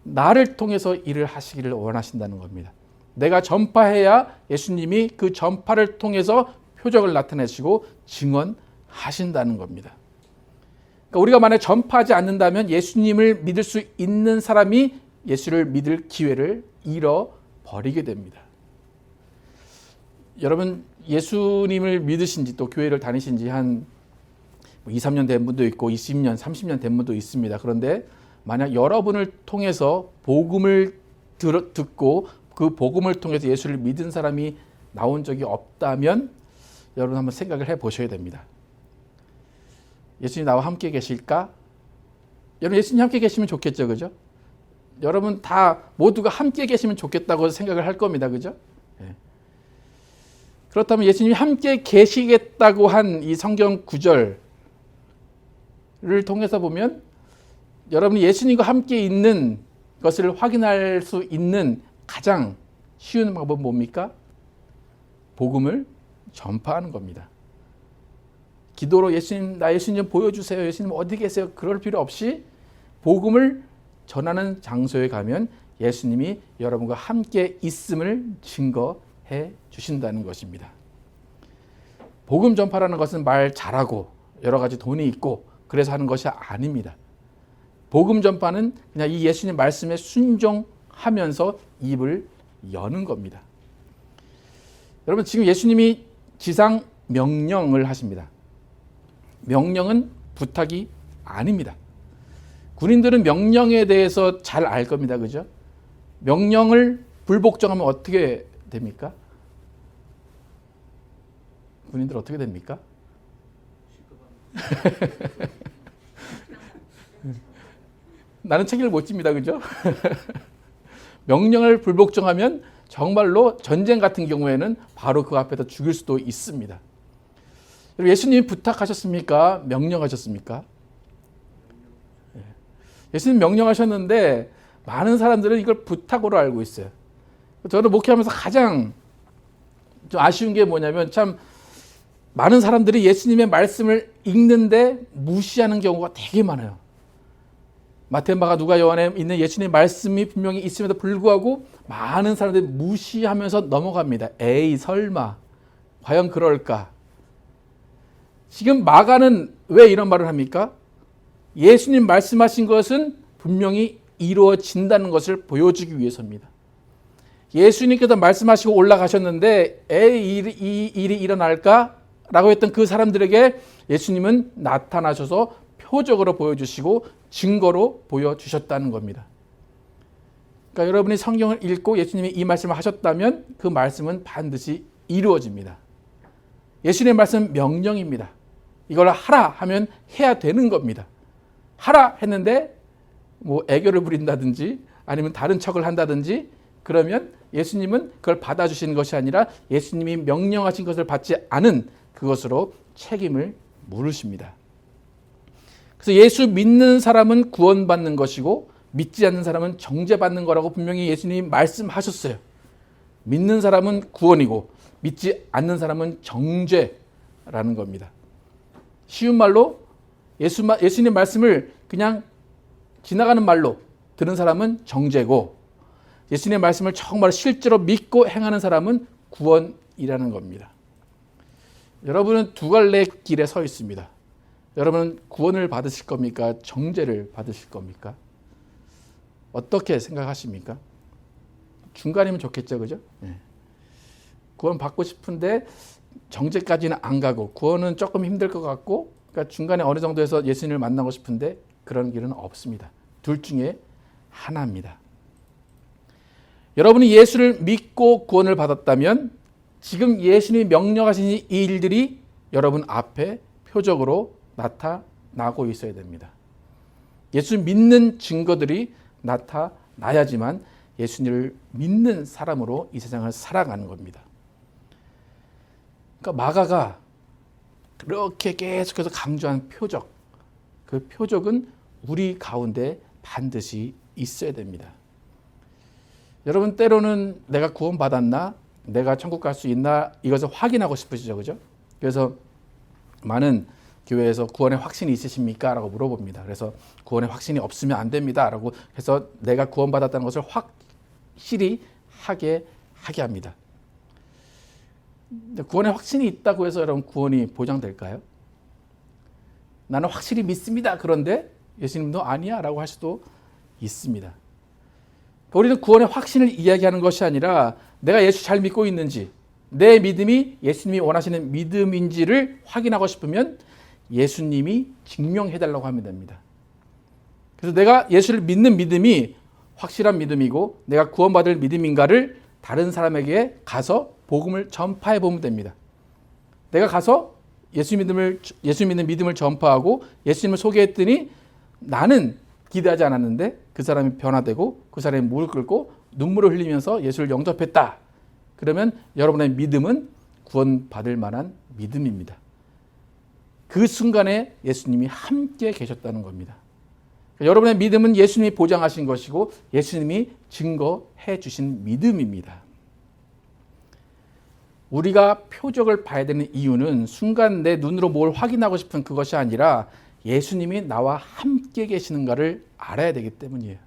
나를 통해서 일을 하시기를 원하신다는 겁니다. 내가 전파해야 예수님이 그 전파를 통해서 표적을 나타내시고 증언하신다는 겁니다. 그러니까 우리가 만약 전파하지 않는다면 예수님을 믿을 수 있는 사람이 예수를 믿을 기회를 잃어버리게 됩니다. 여러분, 예수님을 믿으신 지 또 교회를 다니신 지 한 2, 3년 된 분도 있고 20년, 30년 된 분도 있습니다. 그런데 만약 여러분을 통해서 복음을 듣고 그 복음을 통해서 예수를 믿은 사람이 나온 적이 없다면 여러분 한번 생각을 해보셔야 됩니다. 예수님 나와 함께 계실까? 여러분, 예수님 함께 계시면 좋겠죠. 그죠? 여러분 다 모두가 함께 계시면 좋겠다고 생각을 할 겁니다. 그죠? 네. 그렇다면 예수님이 함께 계시겠다고 한 이 성경 구절을 통해서 보면 여러분이 예수님과 함께 있는 것을 확인할 수 있는 가장 쉬운 방법은 뭡니까? 복음을 전파하는 겁니다. 기도로 예수님, 나 예수님 좀 보여주세요. 예수님 어디 계세요? 그럴 필요 없이 복음을 전하는 장소에 가면 예수님이 여러분과 함께 있음을 증거해 주신다는 것입니다. 복음 전파라는 것은 말 잘하고 여러 가지 돈이 있고 그래서 하는 것이 아닙니다. 복음 전파는 그냥 이 예수님 말씀에 순종하면서 입을 여는 겁니다. 여러분, 지금 예수님이 지상 명령을 하십니다. 명령은 부탁이 아닙니다. 군인들은 명령에 대해서 잘 알 겁니다. 그죠? 명령을 불복종하면 어떻게 됩니까? 군인들 어떻게 됩니까? 나는 책임을 못 집니다. 그죠? 명령을 불복종하면 정말로 전쟁 같은 경우에는 바로 그 앞에서 죽일 수도 있습니다. 예수님이 부탁하셨습니까? 명령하셨습니까? 예수님 명령하셨는데 많은 사람들은 이걸 부탁으로 알고 있어요. 저는 목회하면서 가장 좀 아쉬운 게 뭐냐면 참 많은 사람들이 예수님의 말씀을 읽는데 무시하는 경우가 되게 많아요. 마태, 마가, 누가, 요한에 있는 예수님의 말씀이 분명히 있음에도 불구하고 많은 사람들이 무시하면서 넘어갑니다. 에이, 설마 과연 그럴까? 지금 마가는 왜 이런 말을 합니까? 예수님 말씀하신 것은 분명히 이루어진다는 것을 보여주기 위해서입니다. 예수님께서 말씀하시고 올라가셨는데 에이, 이 일이 일어날까? 라고 했던 그 사람들에게 예수님은 나타나셔서 표적으로 보여주시고 증거로 보여주셨다는 겁니다. 그러니까 여러분이 성경을 읽고 예수님이 이 말씀을 하셨다면 그 말씀은 반드시 이루어집니다. 예수님의 말씀은 명령입니다. 이걸 하라 하면 해야 되는 겁니다. 하라 했는데 뭐 애교를 부린다든지 아니면 다른 척을 한다든지 그러면 예수님은 그걸 받아주시는 것이 아니라 예수님이 명령하신 것을 받지 않은 그것으로 책임을 물으십니다. 그래서 예수 믿는 사람은 구원받는 것이고 믿지 않는 사람은 정죄받는 거라고 분명히 예수님이 말씀하셨어요. 믿는 사람은 구원이고 믿지 않는 사람은 정죄라는 겁니다. 쉬운 말로 예수님 말씀을 그냥 지나가는 말로 들은 사람은 정죄고 예수님의 말씀을 정말 실제로 믿고 행하는 사람은 구원이라는 겁니다. 여러분은 두 갈래 길에 서 있습니다. 여러분은 구원을 받으실 겁니까? 정죄를 받으실 겁니까? 어떻게 생각하십니까? 중간이면 좋겠죠, 그죠? 네. 구원 받고 싶은데 정죄까지는 안 가고 구원은 조금 힘들 것 같고 그러니까 중간에 어느 정도에서 예수님을 만나고 싶은데 그런 길은 없습니다. 둘 중에 하나입니다. 여러분이 예수를 믿고 구원을 받았다면 지금 예수님이 명령하신 이 일들이 여러분 앞에 표적으로 나타나고 있어야 됩니다. 예수 믿는 증거들이 나타나야지만 예수님을 믿는 사람으로 이 세상을 살아가는 겁니다. 그러니까 마가가 그렇게 계속해서 강조한 표적, 그 표적은 우리 가운데 반드시 있어야 됩니다. 여러분 때로는 내가 구원받았나? 내가 천국 갈 수 있나? 이것을 확인하고 싶으시죠, 그죠? 그래서 많은 교회에서 구원의 확신이 있으십니까? 라고 물어봅니다. 그래서 구원의 확신이 없으면 안 됩니다. 라고 해서 내가 구원받았다는 것을 확실히 하게 합니다. 구원의 확신이 있다고 해서 여러분 구원이 보장될까요? 나는 확실히 믿습니다. 그런데 예수님도 아니야 라고 할 수도 있습니다. 우리는 구원의 확신을 이야기하는 것이 아니라 내가 예수 잘 믿고 있는지 내 믿음이 예수님이 원하시는 믿음인지를 확인하고 싶으면 예수님이 증명해달라고 하면 됩니다. 그래서 내가 예수를 믿는 믿음이 확실한 믿음이고 내가 구원받을 믿음인가를 다른 사람에게 가서 복음을 전파해 보면 됩니다. 내가 가서 예수 믿는 믿음을 전파하고 예수님을 소개했더니 나는 기대하지 않았는데 그 사람이 변화되고 그 사람이 무릎 꿇고 눈물을 흘리면서 예수를 영접했다. 그러면 여러분의 믿음은 구원받을 만한 믿음입니다. 그 순간에 예수님이 함께 계셨다는 겁니다. 여러분의 믿음은 예수님이 보장하신 것이고 예수님이 증거해 주신 믿음입니다. 우리가 표적을 봐야 되는 이유는 순간 내 눈으로 뭘 확인하고 싶은 그것이 아니라 예수님이 나와 함께 계시는가를 알아야 되기 때문이에요.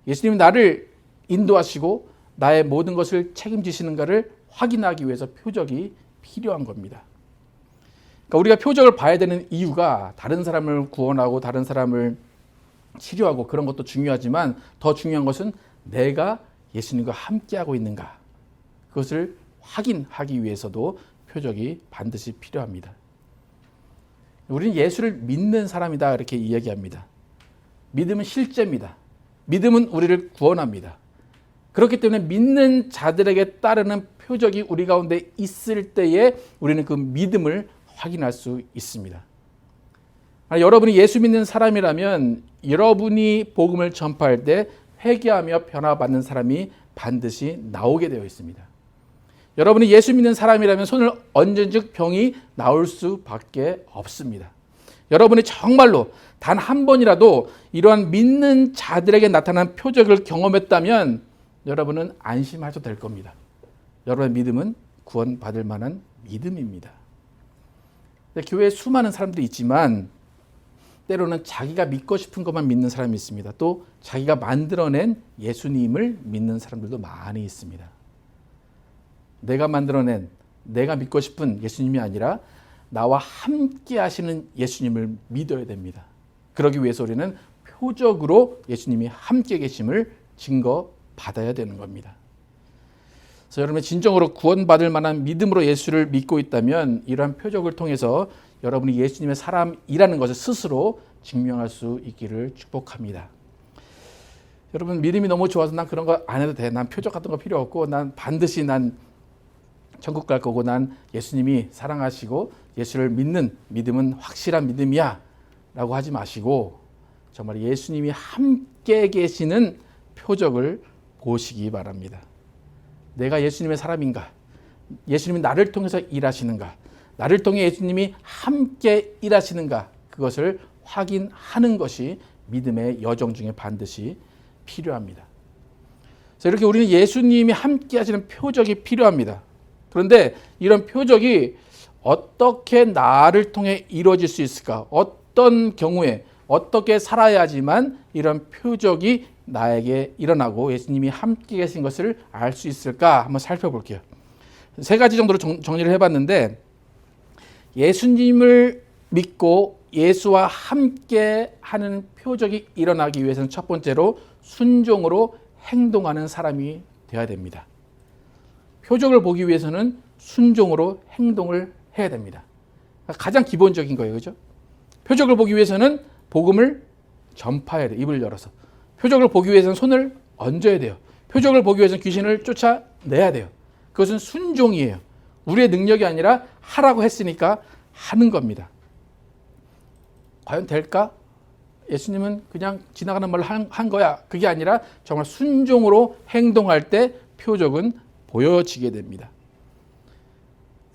예수님이 나를 인도하시고 나의 모든 것을 책임지시는가를 확인하기 위해서 표적이 필요한 겁니다. 그러니까 우리가 표적을 봐야 되는 이유가 다른 사람을 구원하고 다른 사람을 치료하고 그런 것도 중요하지만 더 중요한 것은 내가 예수님과 함께하고 있는가, 그것을 확인하기 위해서도 표적이 반드시 필요합니다. 우리는 예수를 믿는 사람이다 이렇게 이야기합니다. 믿음은 실제입니다. 믿음은 우리를 구원합니다. 그렇기 때문에 믿는 자들에게 따르는 표적이 우리 가운데 있을 때에 우리는 그 믿음을 확인할 수 있습니다. 여러분이 예수 믿는 사람이라면 여러분이 복음을 전파할 때 회개하며 변화받는 사람이 반드시 나오게 되어 있습니다. 여러분이 예수 믿는 사람이라면 손을 얹은즉 병이 나올 수밖에 없습니다. 여러분이 정말로 단 한 번이라도 이러한 믿는 자들에게 나타난 표적을 경험했다면 여러분은 안심하셔도 될 겁니다. 여러분의 믿음은 구원받을 만한 믿음입니다. 교회에 수많은 사람들이 있지만 때로는 자기가 믿고 싶은 것만 믿는 사람이 있습니다. 또 자기가 만들어낸 예수님을 믿는 사람들도 많이 있습니다. 내가 만들어낸, 내가 믿고 싶은 예수님이 아니라 나와 함께 하시는 예수님을 믿어야 됩니다. 그러기 위해서 우리는 표적으로 예수님이 함께 계심을 증거받아야 되는 겁니다. 그래서 여러분이 진정으로 구원받을 만한 믿음으로 예수를 믿고 있다면 이러한 표적을 통해서 여러분이 예수님의 사람이라는 것을 스스로 증명할 수 있기를 축복합니다. 여러분 믿음이 너무 좋아서 난 그런 거 안 해도 돼. 난 표적 같은 거 필요 없고 난 반드시 난 천국 갈 거고 난 예수님이 사랑하시고 예수를 믿는 믿음은 확실한 믿음이야 라고 하지 마시고 정말 예수님이 함께 계시는 표적을 보시기 바랍니다. 내가 예수님의 사람인가? 예수님이 나를 통해서 일하시는가? 나를 통해 예수님이 함께 일하시는가? 그것을 확인하는 것이 믿음의 여정 중에 반드시 필요합니다. 그래서 이렇게 우리는 예수님이 함께 하시는 표적이 필요합니다. 그런데 이런 표적이 어떻게 나를 통해 이루어질 수 있을까? 어떤 경우에 어떻게 살아야지만 이런 표적이 나에게 일어나고 예수님이 함께 계신 것을 알 수 있을까? 한번 살펴볼게요. 세 가지 정도로 정리를 해봤는데 예수님을 믿고 예수와 함께 하는 표적이 일어나기 위해서는 첫 번째로 순종으로 행동하는 사람이 되어야 됩니다. 표적을 보기 위해서는 순종으로 행동을 해야 됩니다. 가장 기본적인 거예요. 그죠? 표적을 보기 위해서는 복음을 전파해야 돼요. 입을 열어서. 표적을 보기 위해서는 손을 얹어야 돼요. 표적을 보기 위해서는 귀신을 쫓아내야 돼요. 그것은 순종이에요. 우리의 능력이 아니라 하라고 했으니까 하는 겁니다. 과연 될까? 예수님은 그냥 지나가는 말로 한 거야. 그게 아니라 정말 순종으로 행동할 때 표적은 보여지게 됩니다.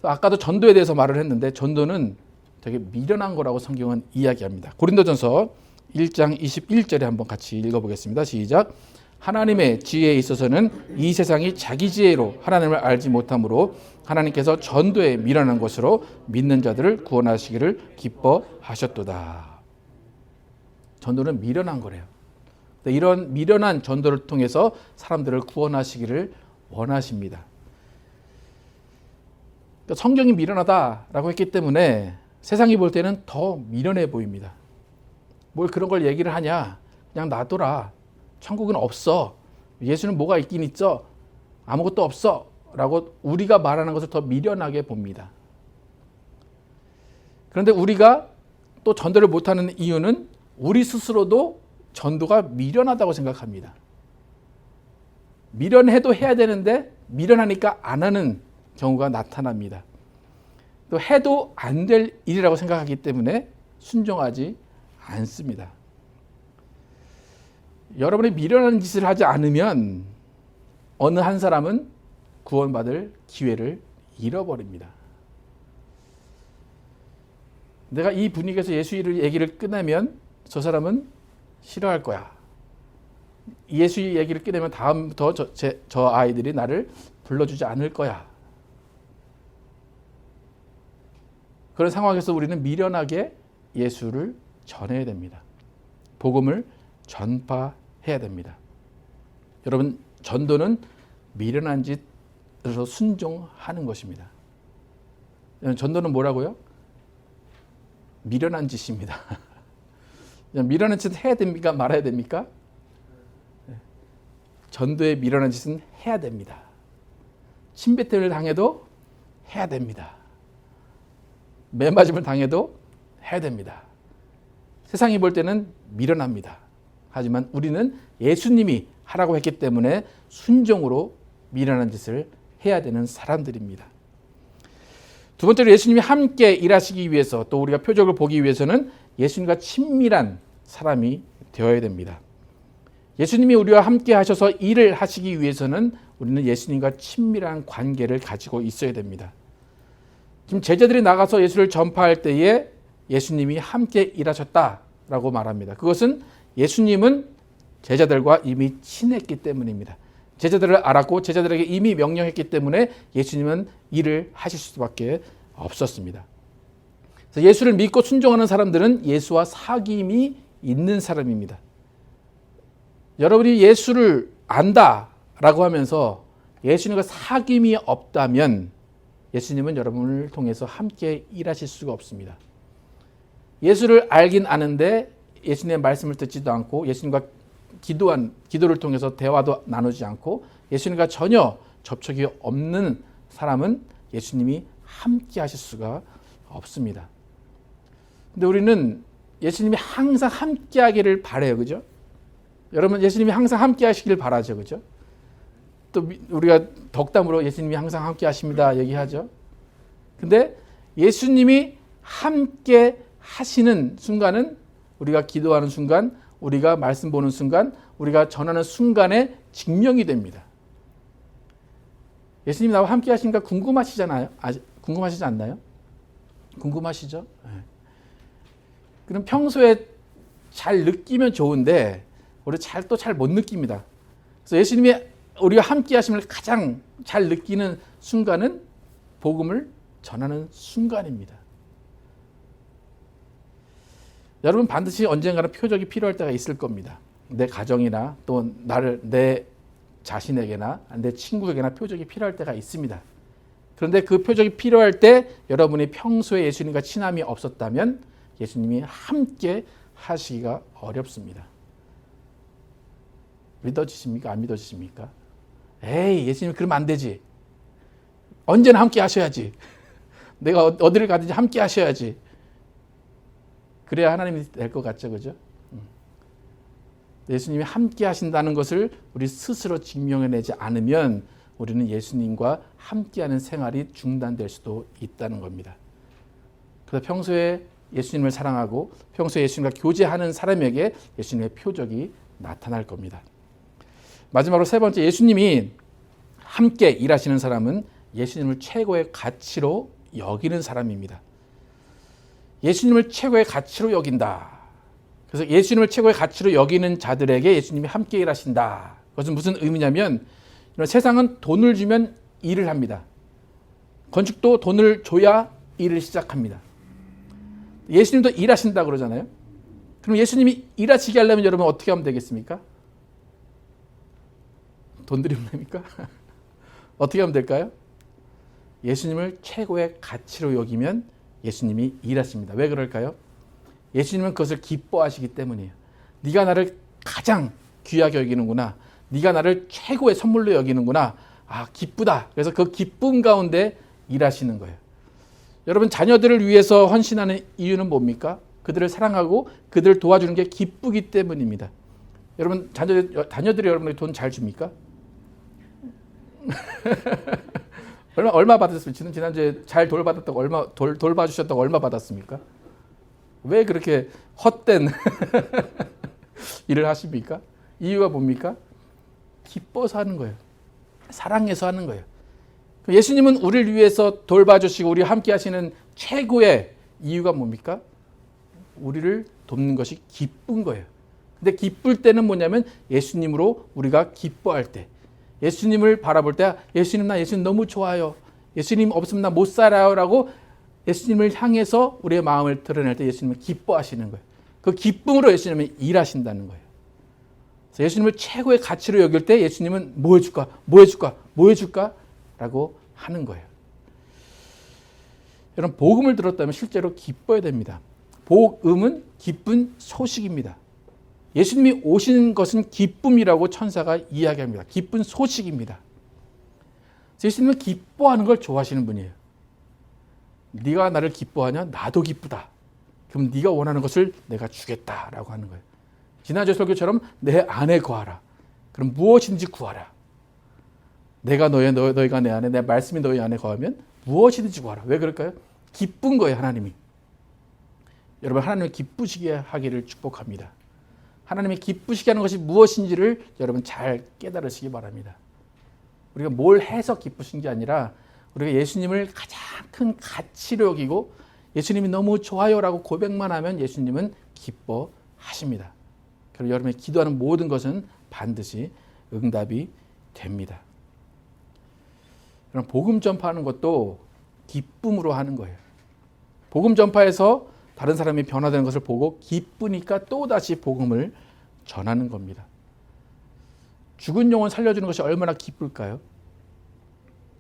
아까도 전도에 대해서 말을 했는데 전도는 되게 미련한 거라고 성경은 이야기합니다. 고린도전서 1장 21절에 한번 같이 읽어보겠습니다. 시작. 하나님의 지혜에 있어서는 이 세상이 자기 지혜로 하나님을 알지 못하므로 하나님께서 전도에 미련한 것으로 믿는 자들을 구원하시기를 기뻐하셨도다. 전도는 미련한 거래요. 이런 미련한 전도를 통해서 사람들을 구원하시기를 원하십니다. 성경이 미련하다라고 했기 때문에 세상이 볼 때는 더 미련해 보입니다. 뭘 그런 걸 얘기를 하냐? 그냥 놔둬라. 천국은 없어. 예수는 뭐가 있긴 있죠. 아무것도 없어. 라고 우리가 말하는 것을 더 미련하게 봅니다. 그런데 우리가 또 전도를 못하는 이유는 우리 스스로도 전도가 미련하다고 생각합니다. 미련해도 해야 되는데 미련하니까 안 하는 경우가 나타납니다. 또 해도 안 될 일이라고 생각하기 때문에 순종하지 않습니다. 여러분이 미련한 짓을 하지 않으면 어느 한 사람은 구원받을 기회를 잃어버립니다. 내가 이 분위기에서 예수 얘기를 꺼내면 저 사람은 싫어할 거야. 예수 얘기를 꺼내면 다음부터 저 아이들이 나를 불러주지 않을 거야. 그런 상황에서 우리는 미련하게 예수를 전해야 됩니다. 복음을 전파해야 됩니다. 여러분, 전도는 미련한 짓에서 순종하는 것입니다. 전도는 뭐라고요? 미련한 짓입니다. 미련한 짓 해야 됩니까? 말아야 됩니까? 전도의 미련한 짓은 해야 됩니다. 침뱉음을 당해도 해야 됩니다. 매맞음을 당해도 해야 됩니다. 세상이 볼 때는 미련합니다. 하지만 우리는 예수님이 하라고 했기 때문에 순종으로 미련한 짓을 해야 되는 사람들입니다. 두 번째로 예수님이 함께 일하시기 위해서, 또 우리가 표적을 보기 위해서는 예수님과 친밀한 사람이 되어야 됩니다. 예수님이 우리와 함께 하셔서 일을 하시기 위해서는 우리는 예수님과 친밀한 관계를 가지고 있어야 됩니다. 지금 제자들이 나가서 예수를 전파할 때에 예수님이 함께 일하셨다라고 말합니다. 그것은 예수님은 제자들과 이미 친했기 때문입니다. 제자들을 알았고 제자들에게 이미 명령했기 때문에 예수님은 일을 하실 수밖에 없었습니다. 그래서 예수를 믿고 순종하는 사람들은 예수와 사귐이 있는 사람입니다. 여러분이 예수를 안다라고 하면서 예수님과 사귐이 없다면 예수님은 여러분을 통해서 함께 일하실 수가 없습니다. 예수를 알긴 아는데 예수님의 말씀을 듣지도 않고 예수님과 기도를 통해서 대화도 나누지 않고 예수님과 전혀 접촉이 없는 사람은 예수님이 함께 하실 수가 없습니다. 근데 우리는 예수님이 항상 함께 하기를 바라요. 그죠? 여러분, 예수님이 항상 함께 하시길 바라죠. 그죠? 또 우리가 덕담으로 예수님이 항상 함께 하십니다 얘기하죠. 근데 예수님이 함께 하시는 순간은 우리가 기도하는 순간, 우리가 말씀 보는 순간, 우리가 전하는 순간에 증명이 됩니다. 예수님이 나와 함께 하시니까 궁금하시잖아요. 궁금하시지 않나요? 궁금하시죠? 네. 그럼 평소에 잘 느끼면 좋은데 우리 또 잘 못 느낍니다. 그래서 예수님이 우리와 함께 하심을 가장 잘 느끼는 순간은 복음을 전하는 순간입니다. 여러분, 반드시 언젠가는 표적이 필요할 때가 있을 겁니다. 내 가정이나 또 내 자신에게나 내 친구에게나 표적이 필요할 때가 있습니다. 그런데 그 표적이 필요할 때 여러분이 평소에 예수님과 친함이 없었다면 예수님이 함께 하시기가 어렵습니다. 믿어지십니까? 안 믿어지십니까? 에이, 예수님 그러면 안 되지. 언제나 함께 하셔야지. 내가 어디를 가든지 함께 하셔야지. 그래야 하나님이 될 것 같죠, 그죠? 예수님이 함께 하신다는 것을 우리 스스로 증명해내지 않으면 우리는 예수님과 함께하는 생활이 중단될 수도 있다는 겁니다. 그래서 평소에 예수님을 사랑하고 평소에 예수님과 교제하는 사람에게 예수님의 표적이 나타날 겁니다. 마지막으로 세 번째, 예수님이 함께 일하시는 사람은 예수님을 최고의 가치로 여기는 사람입니다. 예수님을 최고의 가치로 여긴다. 그래서 예수님을 최고의 가치로 여기는 자들에게 예수님이 함께 일하신다. 그것은 무슨 의미냐면 세상은 돈을 주면 일을 합니다. 건축도 돈을 줘야 일을 시작합니다. 예수님도 일하신다 그러잖아요. 그럼 예수님이 일하시게 하려면 여러분 어떻게 하면 되겠습니까? 돈 드리면 됩니까? 어떻게 하면 될까요? 예수님을 최고의 가치로 여기면 예수님이 일하십니다. 왜 그럴까요? 예수님은 그것을 기뻐하시기 때문이에요. 네가 나를 가장 귀하게 여기는구나. 네가 나를 최고의 선물로 여기는구나. 아, 기쁘다. 그래서 그 기쁨 가운데 일하시는 거예요. 여러분, 자녀들을 위해서 헌신하는 이유는 뭡니까? 그들을 사랑하고 그들을 도와주는 게 기쁘기 때문입니다. 여러분, 자녀들이 여러분에게 돈 잘 줍니까? 얼마 받았습니까? 지난주에 잘 돌봐주셨다고 돌봐주셨다고 얼마 받았습니까? 왜 그렇게 헛된 일을 하십니까? 이유가 뭡니까? 기뻐서 하는 거예요. 사랑해서 하는 거예요. 예수님은 우리를 위해서 돌봐주시고 우리와 함께 하시는 최고의 이유가 뭡니까? 우리를 돕는 것이 기쁜 거예요. 근데 기쁠 때는 뭐냐면 예수님으로 우리가 기뻐할 때, 예수님을 바라볼 때 예수님, 나 예수님 너무 좋아요. 예수님 없으면 나 못 살아요 라고 예수님을 향해서 우리의 마음을 드러낼 때 예수님은 기뻐하시는 거예요. 그 기쁨으로 예수님은 일하신다는 거예요. 그래서 예수님을 최고의 가치로 여길 때 예수님은 뭐 해줄까? 뭐 해줄까? 뭐 해줄까? 라고 하는 거예요. 여러분, 복음을 들었다면 실제로 기뻐야 됩니다. 복음은 기쁜 소식입니다. 예수님이 오신 것은 기쁨이라고 천사가 이야기합니다. 기쁜 소식입니다. 예수님은 기뻐하는 걸 좋아하시는 분이에요. 네가 나를 기뻐하냐? 나도 기쁘다. 그럼 네가 원하는 것을 내가 주겠다라고 하는 거예요. 지난주 설교처럼 내 안에 거하라. 그럼 무엇인지 구하라. 내가 너희가 내 안에, 내 말씀이 너희 안에 거하면 무엇이든지 구하라. 왜 그럴까요? 기쁜 거예요, 하나님이. 여러분, 하나님이 기쁘시게 하기를 축복합니다. 하나님이 기쁘시게 하는 것이 무엇인지를 여러분 잘 깨달으시기 바랍니다. 우리가 뭘 해서 기쁘신 게 아니라 우리가 예수님을 가장 큰 가치로 여기고 예수님이 너무 좋아요라고 고백만 하면 예수님은 기뻐하십니다. 그리고 여러분이 기도하는 모든 것은 반드시 응답이 됩니다. 여러분, 복음 전파하는 것도 기쁨으로 하는 거예요. 복음 전파에서 다른 사람이 변화되는 것을 보고 기쁘니까 또다시 복음을 전하는 겁니다. 죽은 영혼 살려주는 것이 얼마나 기쁠까요?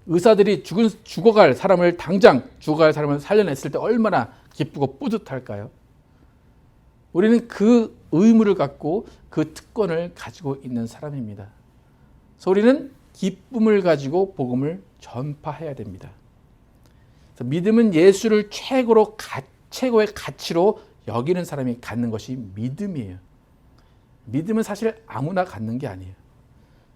의사들이 죽어갈 사람을 당장 죽어갈 사람을 살려냈을 때 얼마나 기쁘고 뿌듯할까요? 우리는 그 의무를 갖고 그 특권을 가지고 있는 사람입니다. 그래서 우리는 기쁨을 가지고 복음을 전파해야 됩니다. 그래서 믿음은 예수를 최고의 가치로 여기는 사람이 갖는 것이 믿음이에요. 믿음은 사실 아무나 갖는 게 아니에요.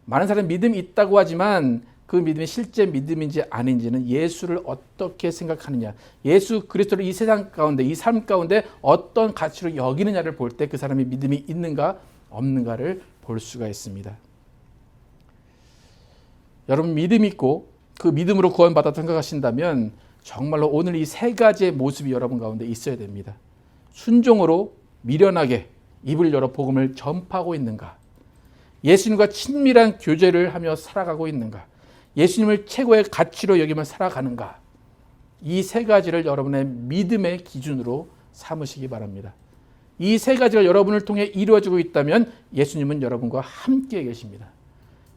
많은 사람이 믿음이 있다고 하지만 그 믿음이 실제 믿음인지 아닌지는 예수를 어떻게 생각하느냐, 예수 그리스도를 이 세상 가운데, 이 삶 가운데 어떤 가치로 여기느냐를 볼 때 그 사람이 믿음이 있는가 없는가를 볼 수가 있습니다. 여러분, 믿음이 있고 그 믿음으로 구원받았다고 생각하신다면 정말로 오늘 이 세 가지의 모습이 여러분 가운데 있어야 됩니다. 순종으로 미련하게 입을 열어 복음을 전파하고 있는가? 예수님과 친밀한 교제를 하며 살아가고 있는가? 예수님을 최고의 가치로 여기며 살아가는가? 이 세 가지를 여러분의 믿음의 기준으로 삼으시기 바랍니다. 이 세 가지가 여러분을 통해 이루어지고 있다면 예수님은 여러분과 함께 계십니다.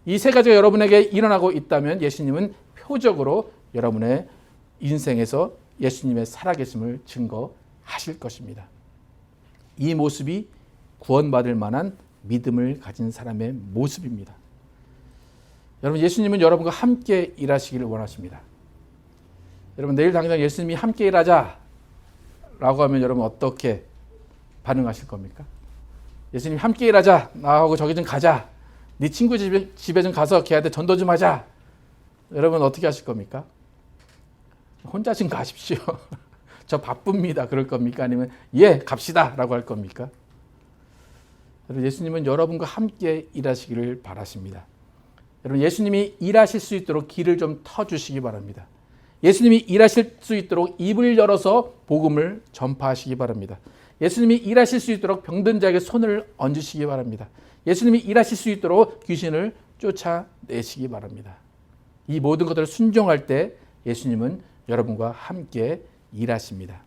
이 세 가지가 여러분에게 일어나고 있다면 예수님은 표적으로 여러분의 인생에서 예수님의 살아계심을 증거하실 것입니다. 이 모습이 구원받을 만한 믿음을 가진 사람의 모습입니다. 여러분, 예수님은 여러분과 함께 일하시기를 원하십니다. 여러분, 내일 당장 예수님이 함께 일하자 라고 하면 여러분 어떻게 반응하실 겁니까? 예수님 함께 일하자, 나하고 저기 좀 가자, 네 친구 집에 좀 가서 걔한테 전도 좀 하자, 여러분 어떻게 하실 겁니까? 혼자 좀 가십시오. 저 바쁩니다. 그럴 겁니까? 아니면 예, 갑시다 라고 할 겁니까? 여러분, 예수님은 여러분과 함께 일하시기를 바라십니다. 여러분, 예수님이 일하실 수 있도록 길을 좀 터주시기 바랍니다. 예수님이 일하실 수 있도록 입을 열어서 복음을 전파하시기 바랍니다. 예수님이 일하실 수 있도록 병든 자에게 손을 얹으시기 바랍니다. 예수님이 일하실 수 있도록 귀신을 쫓아내시기 바랍니다. 이 모든 것들을 순종할 때 예수님은 여러분과 함께 일하십니다.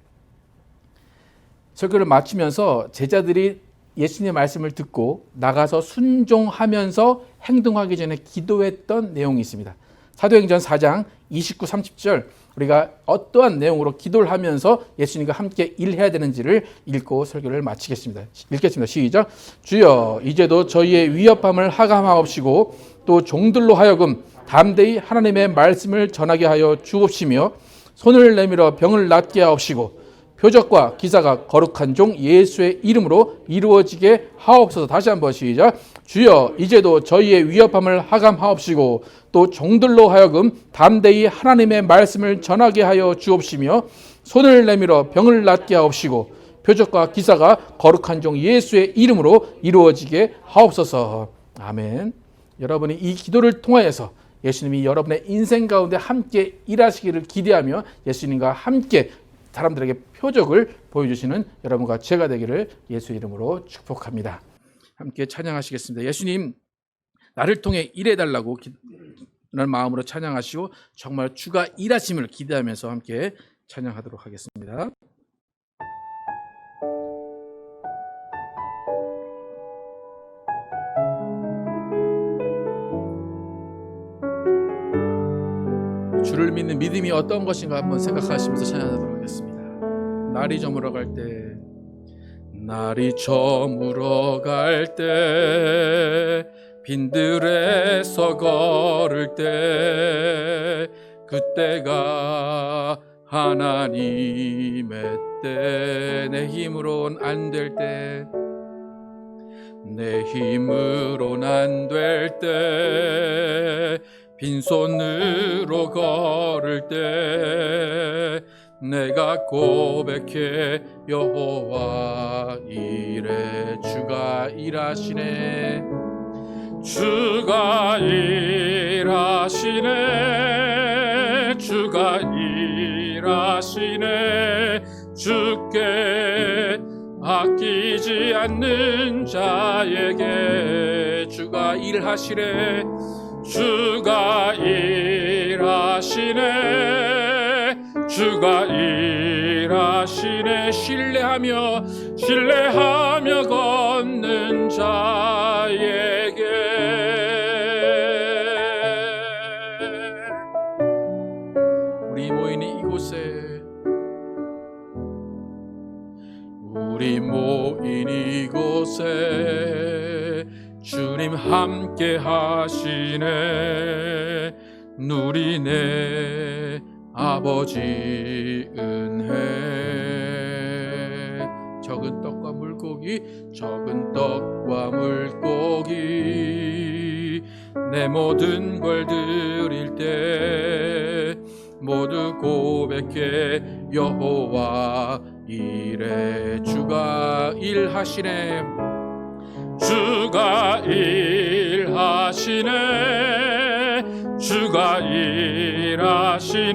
설교를 마치면서 제자들이 예수님의 말씀을 듣고 나가서 순종하면서 행동하기 전에 기도했던 내용이 있습니다. 사도행전 4장 29, 30절, 우리가 어떠한 내용으로 기도를 하면서 예수님과 함께 일해야 되는지를 읽고 설교를 마치겠습니다. 읽겠습니다. 시작. 주여, 이제도 저희의 위협함을 하감하옵시고 또 종들로 하여금 담대히 하나님의 말씀을 전하게 하여 주옵시며 손을 내밀어 병을 낫게 하옵시고 표적과 기사가 거룩한 종 예수의 이름으로 이루어지게 하옵소서. 다시 한번 시작. 주여, 이제도 저희의 위협함을 하감하옵시고 또 종들로 하여금 담대히 하나님의 말씀을 전하게 하여 주옵시며 손을 내밀어 병을 낫게 하옵시고 표적과 기사가 거룩한 종 예수의 이름으로 이루어지게 하옵소서. 아멘. 여러분이 이 기도를 통하여서 예수님이 여러분의 인생 가운데 함께 일하시기를 기대하며 예수님과 함께 사람들에게 표적을 보여주시는 여러분과 제가 되기를 예수 이름으로 축복합니다. 함께 찬양하시겠습니다. 예수님, 나를 통해 일해달라고 라는 마음으로 찬양하시고 정말 주가 일하심을 기대하면서 함께 찬양하도록 하겠습니다. 주를 믿는 믿음이 어떤 것인가 한번 생각하시면서 찬양하도록 하겠습니다. 날이 저물어 갈 때, 날이 저물어 갈 때, 빈들에서 걸을 때, 그때가 하나님의 때, 내 힘으론 안 될 때, 내 힘으론 안 될 때, 빈손으로 걸을 때 내가 고백해 여호와 이래. 주가 일하시네, 주가 일하시네, 주가 일하시네. 주께 아끼지 않는 자에게 주가 일하시네, 주가 일하시네, 주가 일하시네. 신뢰하며 걷는 자에게 우리 모인 이곳에 주님 함께 하시네. 누리네 아버지 은혜. 적은 떡과 물고기 내 모든 걸 드릴 때 모두 고백해 여호와 이래. 주가 일하시네, 주가 일하시네, 주가 일하시네.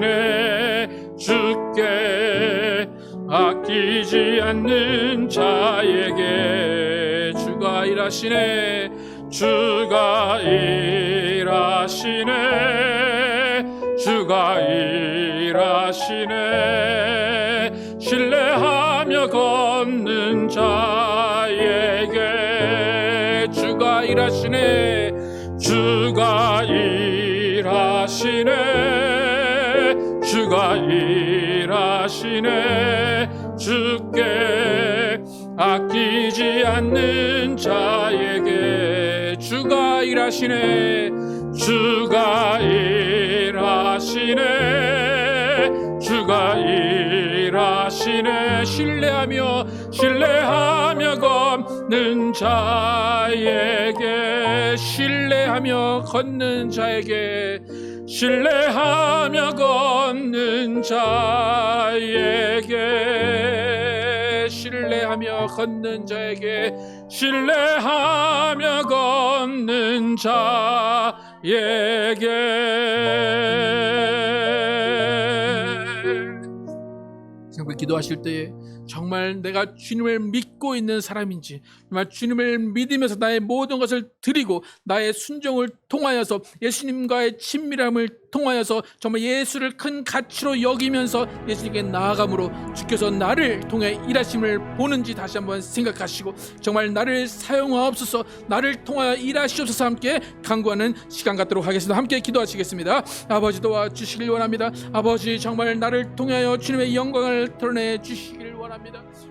주께 아끼지 않는 자에게 주가 일하시네, 주가 일하시네, 주가 일하시네. 신뢰하며 걷는 자에게 주가 일하시네, 주가 일하시네, 주가 일하시네. 주께 아끼지 않는 자에게 주가 일하시네, 주가 일하시네, 주가 일하시네. 신뢰하며 걷는 자에게 신뢰하며 걷는 자에게 신뢰하며 걷는 자에게 신뢰하며 걷는 자에게 신뢰하며 걷는 자에게. 정말 기도하실 때에 정말 내가 주님을 믿고 있는 사람인지, 정말 주님을 믿으면서 나의 모든 것을 드리고 나의 순종을 통하여서 예수님과의 친밀함을 통하여서 정말 예수를 큰 가치로 여기면서 예수님께 나아감으로 주께서 나를 통해 일하심을 보는지 다시 한번 생각하시고 정말 나를 사용하옵소서, 나를 통하여 일하시옵소서 함께 간구하는 시간 갖도록 하겠습니다. 함께 기도하시겠습니다. 아버지 도와주시길 원합니다. 아버지 정말 나를 통하여 주님의 영광을 드러내 주시길 원합니다.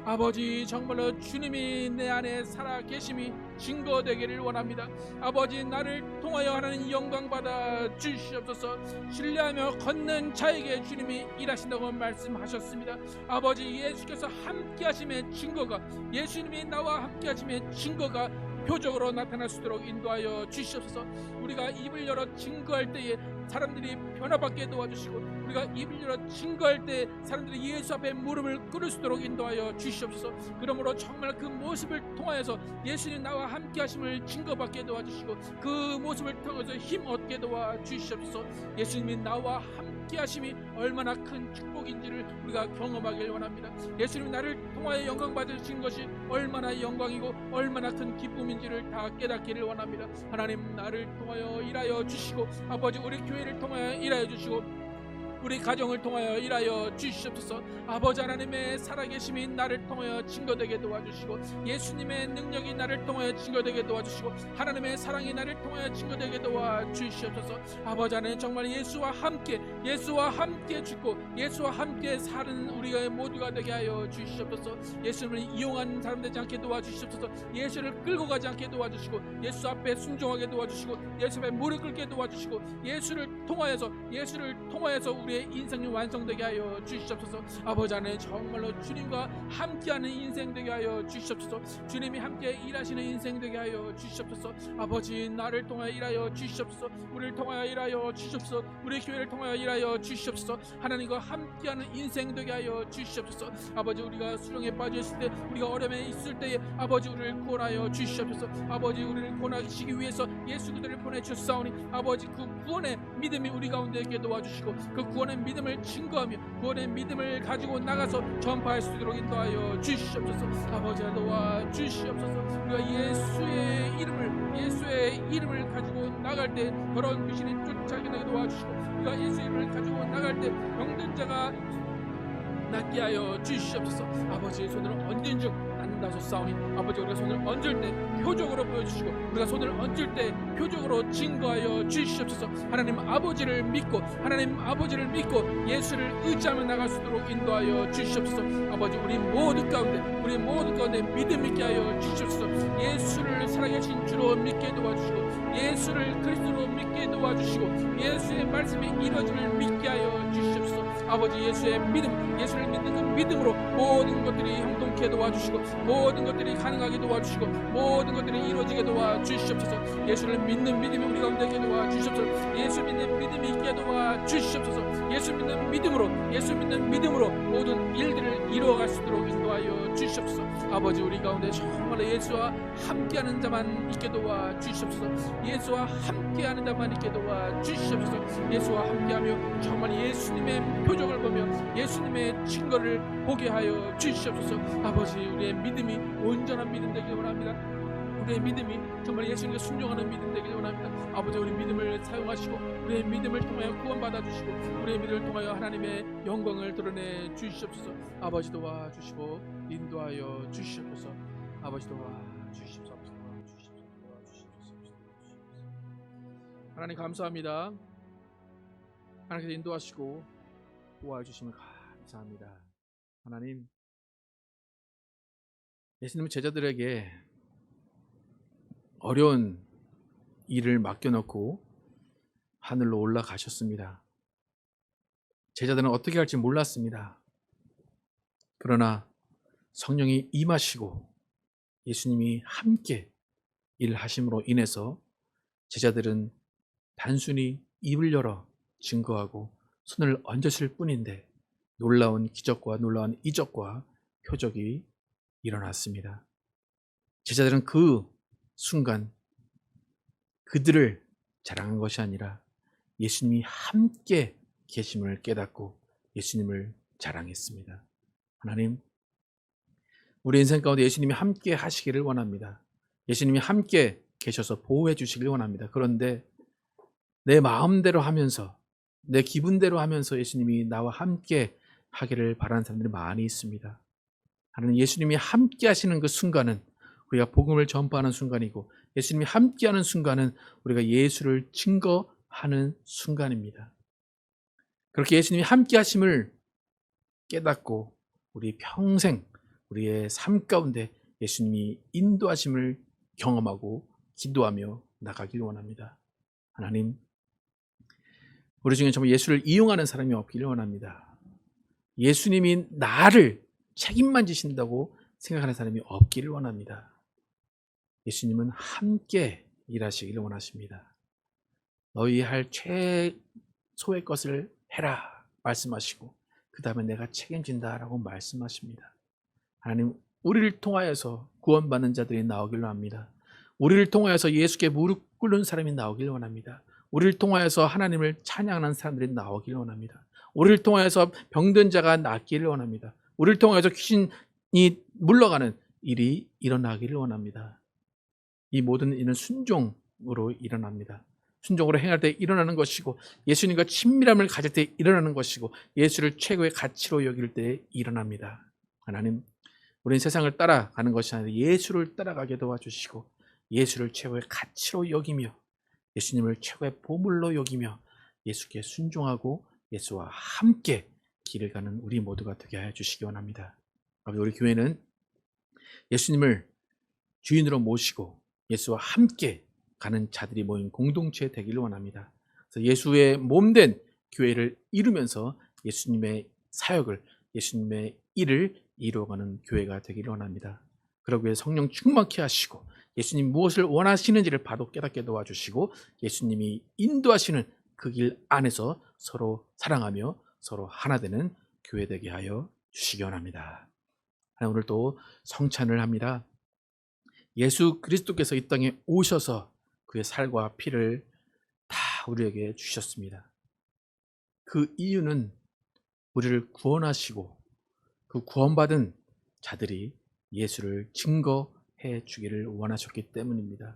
아버지 정말로 주님이 내 안에 살아 계심이 증거되기를 원합니다. 아버지 나를 통하여 하나님 영광 받아 주시옵소서. 신뢰하며 걷는 자에게 주님이 일하신다고 말씀하셨습니다. 아버지 예수께서 함께 하심의 증거가, 예수님이 나와 함께 하심의 증거가 표적으로 나타날 수 있도록 인도하여 주시옵소서. 우리가 입을 열어 증거할 때에 사람들이 변화받게 도와주시고 우리가 입을 열어 증거할 때 사람들이 예수 앞에 무릎을 꿇을 수 있도록 인도하여 주시옵소서. 그러므로 정말 그 모습을 통하여서 예수님 나와 함께 하심을 증거받게 도와주시고 그 모습을 통해서 힘 얻게 도와주시옵소서. 예수님이 나와 함께 하심이 얼마나 큰 축복인지를 우리가 경험하길 원합니다. 예수님이 나를 통하여 영광 받으신 것이 얼마나 영광이고 얼마나 큰 기쁨인지를 다 깨닫기를 원합니다. 하나님 나를 통하여 일하여 주시고 아버지 우리 교회를 통하여 일하여 주시고 우리 가정을 통하여 일하여 주시옵소서. 아버지 하나님의 살아계심이 나를 통하여 증거되게 도와주시고, 예수님의 능력이 나를 통하여 증거되게 도와주시고, 하나님의 사랑이 나를 통하여 증거되게 도와주시옵소서. 아버지 하나님, 정말 예수와 함께 죽고 예수와 함께 사는 우리가 모두가 되게 하여 주시옵소서. 예수님을 이용하는 사람 되지 않게 도와주시옵소서. 예수를 끌고 가지 않게 도와주시고, 예수 앞에 순종하게 도와주시고, 예수 앞에 무릎 꿇게 도와주시고, 예수를 통하여서 우리의 인생이 완성되게 하여 주시옵소서. 아버지 하나님, 정말로 주님과 함께하는 인생 되게 하여 주시옵소서. 주님이 함께 일하시는 인생 되게 하여 주시옵소서. 아버지, 나를 통하여 일하여 주시옵소서. 우리를 통하여 일하여 주시옵소서. 우리 교회를 통하여 일하여 주시옵소서. 하나님과 함께하는 인생 되게 하여 주시옵소서. 아버지, 우리가 수렁에 빠져 있을 때, 우리가 어려움에 있을 때에 아버지 우리를 구원하여 주시옵소서. 아버지, 우리를 구원하시기 위해서 예수 그리스도를 보내주셨사오니 아버지, 그 구원의 믿음이 우리 가운데 있게 도와주시고, 그 구원의 믿음을 증거하며 구원의 믿음을 가지고 나가서 전파할 수 있도록 인도하여 주시옵소서. 아버지, 도와주시옵소서. 우리가 예수의 이름을 가지고 나갈 때 더러운 귀신이 쫓아내게 도와주시고, 우리가 예수의 이름을 가지고 나갈 때 병든 자가 낫게 하여 주시옵소서. 아버지의 손을 얹은 즉 낫는다소 싸우니 아버지, 우리가 손을 얹을 때 표적으로 보여주시고, 우리가 손을 얹을 때 표적으로 증거하여 주시옵소서. 하나님 아버지를 믿고 예수를 의지하며 나갈 수 있도록 인도하여 주시옵소서. 아버지, 우리 모두 가운데 믿음 있게 하여 주시옵소서. 예수를 살아계신 주로 믿게 도와주시고, 예수를 그리스도로 믿게 도와주시고, 예수의 말씀이 이루어짐을 믿게 하여 주시옵소서. 아버지, 예수를 믿는 그 믿음으로 모든 것들이 형통케 도와주시고, 모든 것들이 가능하게 도와주시고, 모든 것들이 이루어지게 도와주시옵소서. 예수를 믿는 믿음이 우리 가운데 있게 도와주시옵소서. 예수 믿는 믿음이 있게 도와주시옵소서. 예수 믿는 믿음으로 모든 일들을 이루어갈 수 있도록 인도하여 주시옵소서. 아버지, 우리 가운데 정말 예수와 함께하는 자만 있게 도와주시옵소서. 예수와 함께하는 자만 있게 도와주시옵소서. 예수와 함께하며 정말 예수님의 표적을 보며 예수님의 증거를 보게 하여 주시옵소서. 아버지, 우리의 믿음이 온전한 믿음 되길 원합니다. 우리의 믿음이 정말 예수님께 순종하는 믿음 되길 원합니다. 아버지, 우리 믿음을 사용하시고 우리의 믿음을 통하여 구원받아 주시고, 우리의 믿음을 통하여 하나님의 영광을 드러내 주시옵소서. 아버지, 도와주시고 인도하여 주시옵소서. 아버지, 도와주시옵소서. 하나님 감사합니다. 하나님께서 인도하시고 도와주시면 감사합니다. 하나님, 예수님은 제자들에게 어려운 일을 맡겨놓고 하늘로 올라가셨습니다. 제자들은 어떻게 할지 몰랐습니다. 그러나 성령이 임하시고 예수님이 함께 일하심으로 인해서 제자들은 단순히 입을 열어 증거하고 손을 얹었을 뿐인데 놀라운 기적과 놀라운 이적과 표적이 일어났습니다. 제자들은 그 순간 그들을 자랑한 것이 아니라 예수님이 함께 계심을 깨닫고 예수님을 자랑했습니다. 하나님, 우리 인생 가운데 예수님이 함께 하시기를 원합니다. 예수님이 함께 계셔서 보호해 주시길 원합니다. 그런데 내 마음대로 하면서, 내 기분대로 하면서 예수님이 나와 함께 하기를 바라는 사람들이 많이 있습니다. 하나님, 예수님이 함께 하시는 그 순간은 우리가 복음을 전파하는 순간이고, 예수님이 함께하는 순간은 우리가 예수를 증거하는 순간입니다. 그렇게 예수님이 함께하심을 깨닫고 우리 평생 우리의 삶 가운데 예수님이 인도하심을 경험하고 기도하며 나가길 원합니다. 하나님, 우리 중에 정말 예수를 이용하는 사람이 없기를 원합니다. 예수님이 나를 책임만 지신다고 생각하는 사람이 없기를 원합니다. 예수님은 함께 일하시기를 원하십니다. 너희 할 최소의 것을 해라 말씀하시고, 그 다음에 내가 책임진다라고 말씀하십니다. 하나님, 우리를 통하여서 구원받는 자들이 나오기를 합니다. 우리를 통하여서 예수께 무릎 꿇는 사람이 나오기를 원합니다. 우리를 통하여서 하나님을 찬양하는 사람들이 나오기를 원합니다. 우리를 통하여서 병든 자가 낫기를 원합니다. 우리를 통하여서 귀신이 물러가는 일이 일어나기를 원합니다. 이 모든 일은 순종으로 일어납니다. 순종으로 행할 때 일어나는 것이고, 예수님과 친밀함을 가질 때 일어나는 것이고, 예수를 최고의 가치로 여길 때 일어납니다. 하나님, 우리는 세상을 따라가는 것이 아니라 예수를 따라가게 도와주시고, 예수를 최고의 가치로 여기며 예수님을 최고의 보물로 여기며 예수께 순종하고 예수와 함께 길을 가는 우리 모두가 되게 하여 주시기 원합니다. 우리 교회는 예수님을 주인으로 모시고 예수와 함께 가는 자들이 모인 공동체 되기를 원합니다. 그래서 예수의 몸된 교회를 이루면서 예수님의 사역을, 예수님의 일을 이루어가는 교회가 되기를 원합니다. 그러기 위해 성령 충만케 하시고 예수님 무엇을 원하시는지를 바로 깨닫게 도와주시고 예수님이 인도하시는 그 길 안에서 서로 사랑하며 서로 하나 되는 교회 되게 하여 주시기 원합니다. 오늘 또 성찬을 합니다. 예수 그리스도께서 이 땅에 오셔서 그의 살과 피를 다 우리에게 주셨습니다. 그 이유는 우리를 구원하시고 그 구원받은 자들이 예수를 증거해 주기를 원하셨기 때문입니다.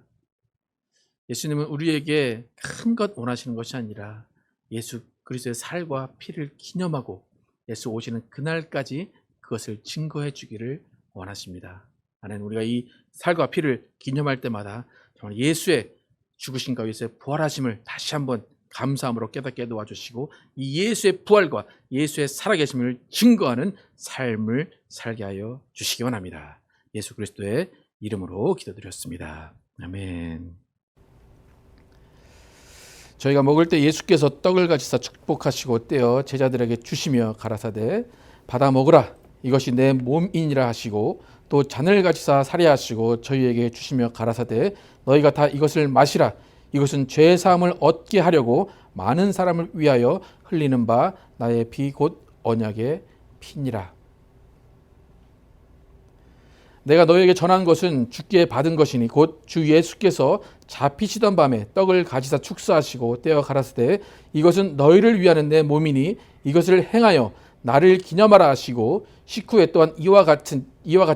예수님은 우리에게 큰 것 원하시는 것이 아니라 예수 그리스도의 살과 피를 기념하고 예수 오시는 그날까지 그것을 증거해 주기를 원하십니다. 하나님, 우리가 이 살과 피를 기념할 때마다 정말 예수의 죽으심과 예수의 부활하심을 다시 한번 감사함으로 깨닫게 도와주시고 이 예수의 부활과 예수의 살아계심을 증거하는 삶을 살게 하여 주시기 원합니다. 예수 그리스도의 이름으로 기도드렸습니다. 아멘. 저희가 먹을 때 예수께서 떡을 가지사 축복하시고 떼어 제자들에게 주시며 가라사대 받아 먹으라 이것이 내 몸이니라 하시고 또 잔을 가지사 사례하시고 저희에게 주시며 가라사대 너희가 다 이것을 마시라 이것은 죄 사함을 얻게 하려고 많은 사람을 위하여 흘리는 바 나의 피 곧 언약의 피니라. 내가 너희에게 전한 것은 주께 받은 것이니 곧 주 예수께서 잡히시던 밤에 떡을 가지사 축사하시고 떼어 가라사대 이것은 너희를 위하는 내 몸이니 이것을 행하여 나를 기념하라 하시고 식후에 또한 이와 같이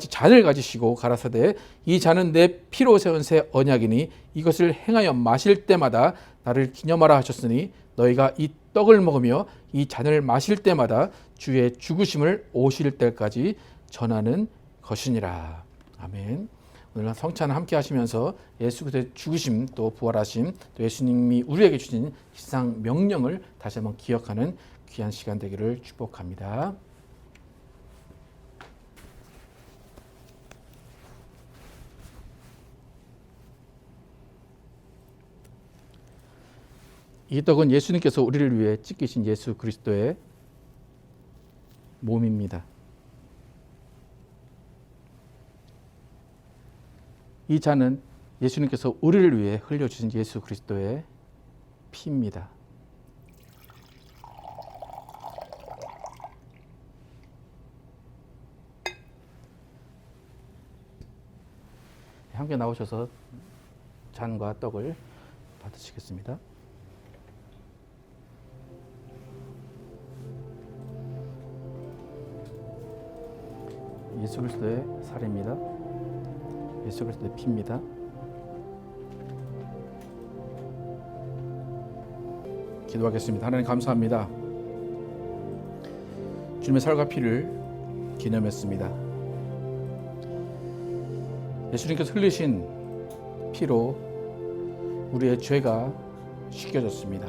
잔을 가지시고 가라사대 이 잔은 내 피로 세운 새 언약이니 이것을 행하여 마실 때마다 나를 기념하라 하셨으니 너희가 이 떡을 먹으며 이 잔을 마실 때마다 주의 죽으심을 오실 때까지 전하는 것이니라. 아멘. 오늘 성찬을 함께 하시면서 예수 그리스도의 죽으심 또 부활하심 또 예수님이 우리에게 주신 희생 명령을 다시 한번 기억하는 귀한 시간 되기를 축복합니다. 이 떡은 예수님께서 우리를 위해 찢기신 예수 그리스도의 몸입니다. 이 잔은 예수님께서 우리를 위해 흘려주신 예수 그리스도의 피입니다. 함께 나오셔서 잔과 떡을 받으시겠습니다. 예수 그리스도의 살입니다. 예수 그리스도의 피입니다. 기도하겠습니다. 하나님 감사합니다. 주님의 살과 피를 기념했습니다. 예수님께서 흘리신 피로 우리의 죄가 씻겨졌습니다.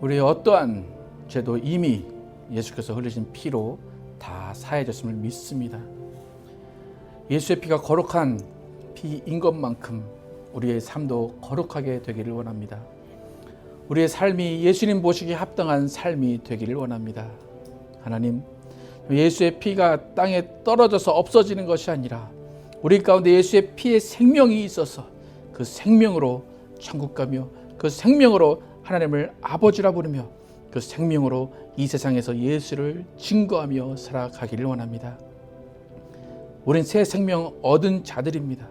우리의 어떠한 죄도 이미 예수께서 흘리신 피로 다 사해졌음을 믿습니다. 예수의 피가 거룩한 피인 것만큼 우리의 삶도 거룩하게 되기를 원합니다. 우리의 삶이 예수님 보시기에 합당한 삶이 되기를 원합니다. 하나님, 예수의 피가 땅에 떨어져서 없어지는 것이 아니라 우리 가운데 예수의 피의 생명이 있어서 그 생명으로 천국 가며 그 생명으로 하나님을 아버지라 부르며 그 생명으로 이 세상에서 예수를 증거하며 살아가기를 원합니다. 우린 새 생명 얻은 자들입니다.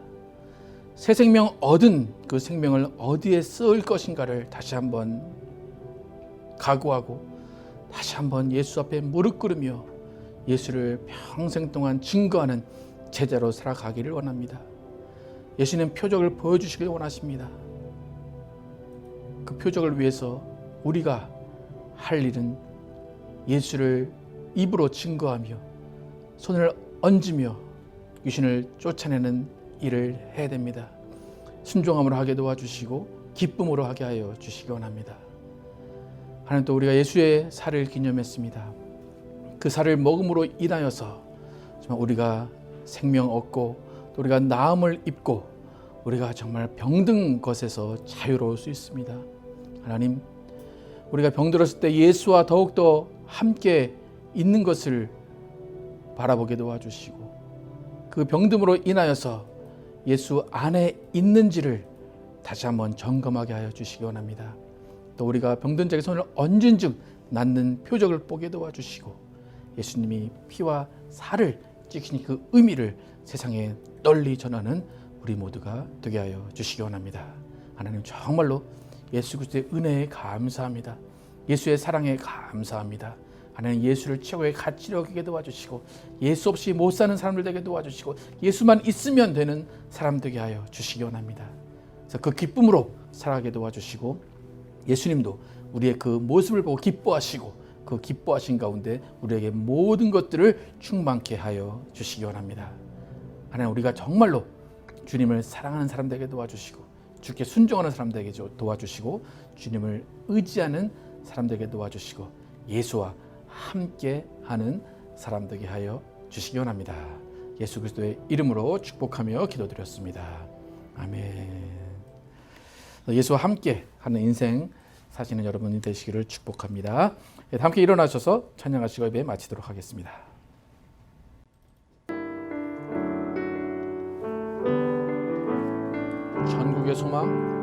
새 생명 얻은 그 생명을 어디에 쓸 것인가를 다시 한번 각오하고 다시 한번 예수 앞에 무릎 꿇으며 예수를 평생 동안 증거하는 제자로 살아가기를 원합니다. 예수님 표적을 보여주시길 원하십니다. 그 표적을 위해서 우리가 할 일은 예수를 입으로 증거하며 손을 얹으며 귀신을 쫓아내는 일을 해야 됩니다. 순종함으로 하게 도와주시고 기쁨으로 하게 하여 주시기 원합니다. 하나님, 또 우리가 예수의 살을 기념했습니다. 그 살을 먹음으로 인하여서 정말 우리가 생명 얻고 또 우리가 나음을 입고 우리가 정말 병든 것에서 자유로울 수 있습니다. 하나님, 우리가 병들었을 때 예수와 더욱더 함께 있는 것을 바라보게 도와주시고 그 병듦으로 인하여서 예수 안에 있는지를 다시 한번 점검하게 하여 주시기 원합니다. 또 우리가 병든 자에게 손을 얹은 즉 낫는 표적을 보게 도와주시고 예수님이 피와 살을 찍으신 그 의미를 세상에 널리 전하는 우리 모두가 되게 하여 주시기 원합니다. 하나님, 정말로 예수 그리스도의 은혜에 감사합니다. 예수의 사랑에 감사합니다. 하나님, 예수를 최고의 가치로 여기게 도와주시고 예수 없이 못 사는 사람들 되게 도와주시고 예수만 있으면 되는 사람 되게 하여 주시기 원합니다. 그래서 그 기쁨으로 살아가게 도와주시고 예수님도 우리의 그 모습을 보고 기뻐하시고 그 기뻐하신 가운데 우리에게 모든 것들을 충만케 하여 주시기 원합니다. 하나님, 우리가 정말로 주님을 사랑하는 사람 되게 도와주시고 주께 순종하는 사람 되게 도와주시고 주님을 의지하는 사람 되게 도와주시고 예수와 함께 하는 사람 되게 하여 주시기 원합니다. 예수 그리스도의 이름으로 축복하며 기도드렸습니다. 아멘. 예수와 함께 하는 인생 사시는 여러분이 되시기를 축복합니다. 함께 일어나셔서 찬양하시고 예배 마치도록 하겠습니다. 전국의 소망,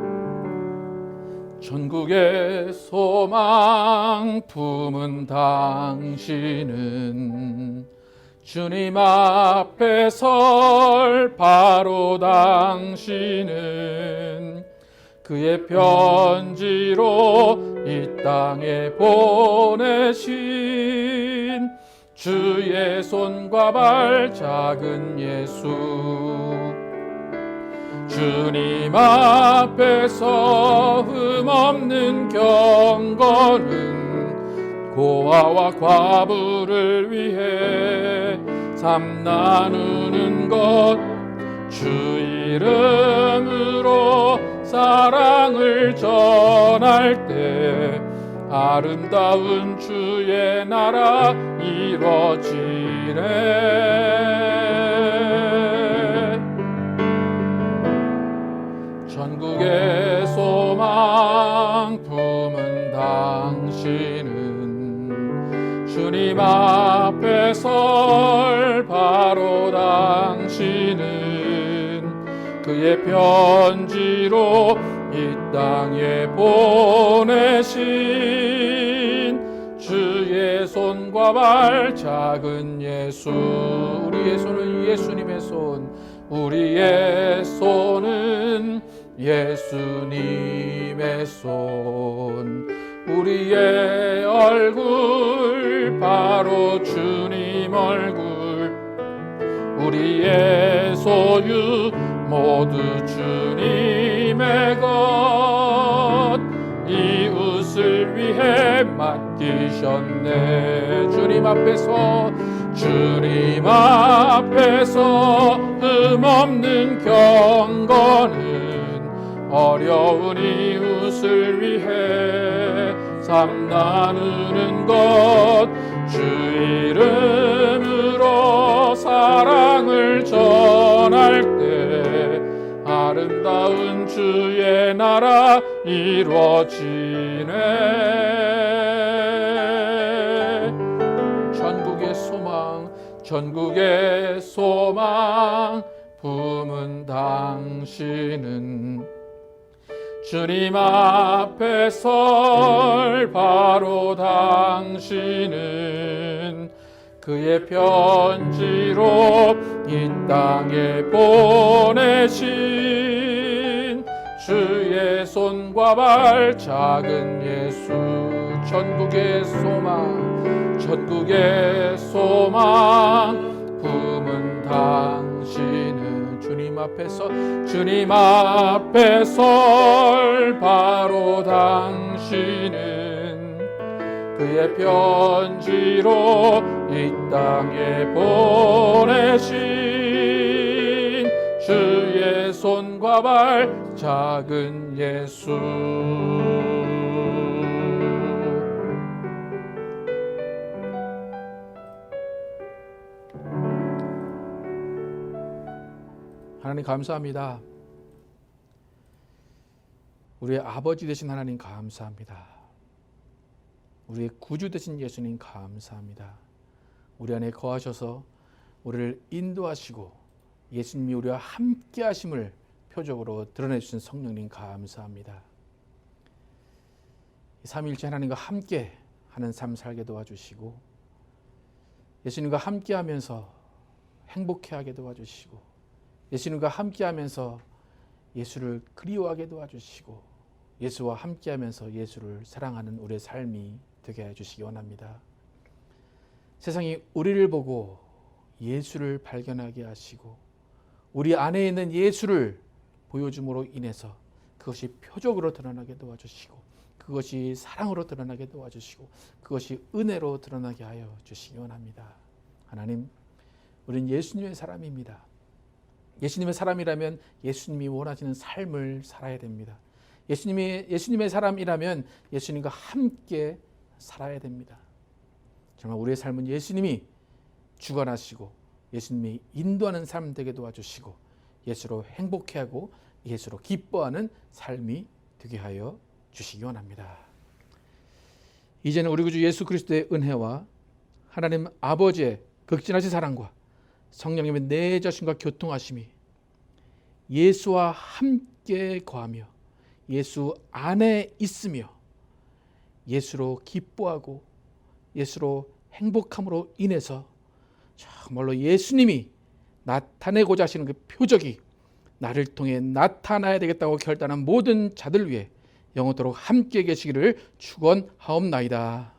전국의 소망 품은 당신은 주님 앞에 설 바로 당신은 그의 편지로 이 땅에 보내신 주의 손과 발 작은 예수, 주님 앞에서 흠없는 경건은 고아와 과부를 위해 삶 나누는 것, 주 이름으로 사랑을 전할 때 아름다운 주의 나라 이뤄지네. 전국의 소망 품은 당신은 주님 앞에 설 바로 당신은 그의 편지로 이 땅에 보내신 주의 손과 발 작은 예수, 우리의 손은 예수님의 손, 우리의 손은 예수님의 손, 우리의 얼굴 바로 주님 얼굴, 우리의 소유 모두 주님의 것, 이웃을 위해 맡기셨네. 주님 앞에서 흠없는 경건은 어려운 이웃을 위해 삶 나누는 것, 주 이름으로 사랑을 전할 때 아름다운 주의 나라 이루어지네. 전국의 소망 품은 당신은 주님 앞에 설 바로 당신은 그의 편지로 이 땅에 보내신 주의 손과 발 작은 예수, 전국의 소망 품은 당신은 주님 앞에 설 바로 당신은 하시는 그의 편지로 이 땅에 보내신 주의 손과 발 작은 예수. 하나님 감사합니다. 우리의 아버지 되신 하나님 감사합니다. 우리의 구주 되신 예수님 감사합니다. 우리 안에 거하셔서 우리를 인도하시고 예수님이 우리와 함께 하심을 표적으로 드러내주신 성령님 감사합니다. 삼위일체 하나님과 함께 하는 삶 살게 도와주시고 예수님과 함께 하면서 행복해하게 도와주시고 예수님과 함께하면서 예수를 그리워하게 도와주시고 예수와 함께하면서 예수를 사랑하는 우리의 삶이 되게 해주시기 원합니다. 세상이 우리를 보고 예수를 발견하게 하시고 우리 안에 있는 예수를 보여줌으로 인해서 그것이 표적으로 드러나게 도와주시고 그것이 사랑으로 드러나게 도와주시고 그것이 은혜로 드러나게 하여 주시기 원합니다. 하나님, 우리는 예수님의 사람입니다. 예수님의 사람이라면 예수님이 원하시는 삶을 살아야 됩니다. 예수님의 사람이라면 예수님과 함께 살아야 됩니다. 정말 우리의 삶은 예수님이 주관하시고 예수님이 인도하는 삶 되게 도와주시고 예수로 행복해하고 예수로 기뻐하는 삶이 되게 하여 주시기 원합니다. 이제는 우리 구주 예수 그리스도의 은혜와 하나님 아버지의 극진하신 사랑과 성령님의 내 자신과 교통하심이 예수와 함께 거하며 예수 안에 있으며 예수로 기뻐하고 예수로 행복함으로 인해서 정말로 예수님이 나타내고자 하시는 그 표적이 나를 통해 나타나야 되겠다고 결단한 모든 자들 위해 영원토록 함께 계시기를 축원하옵나이다.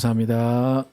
감사합니다.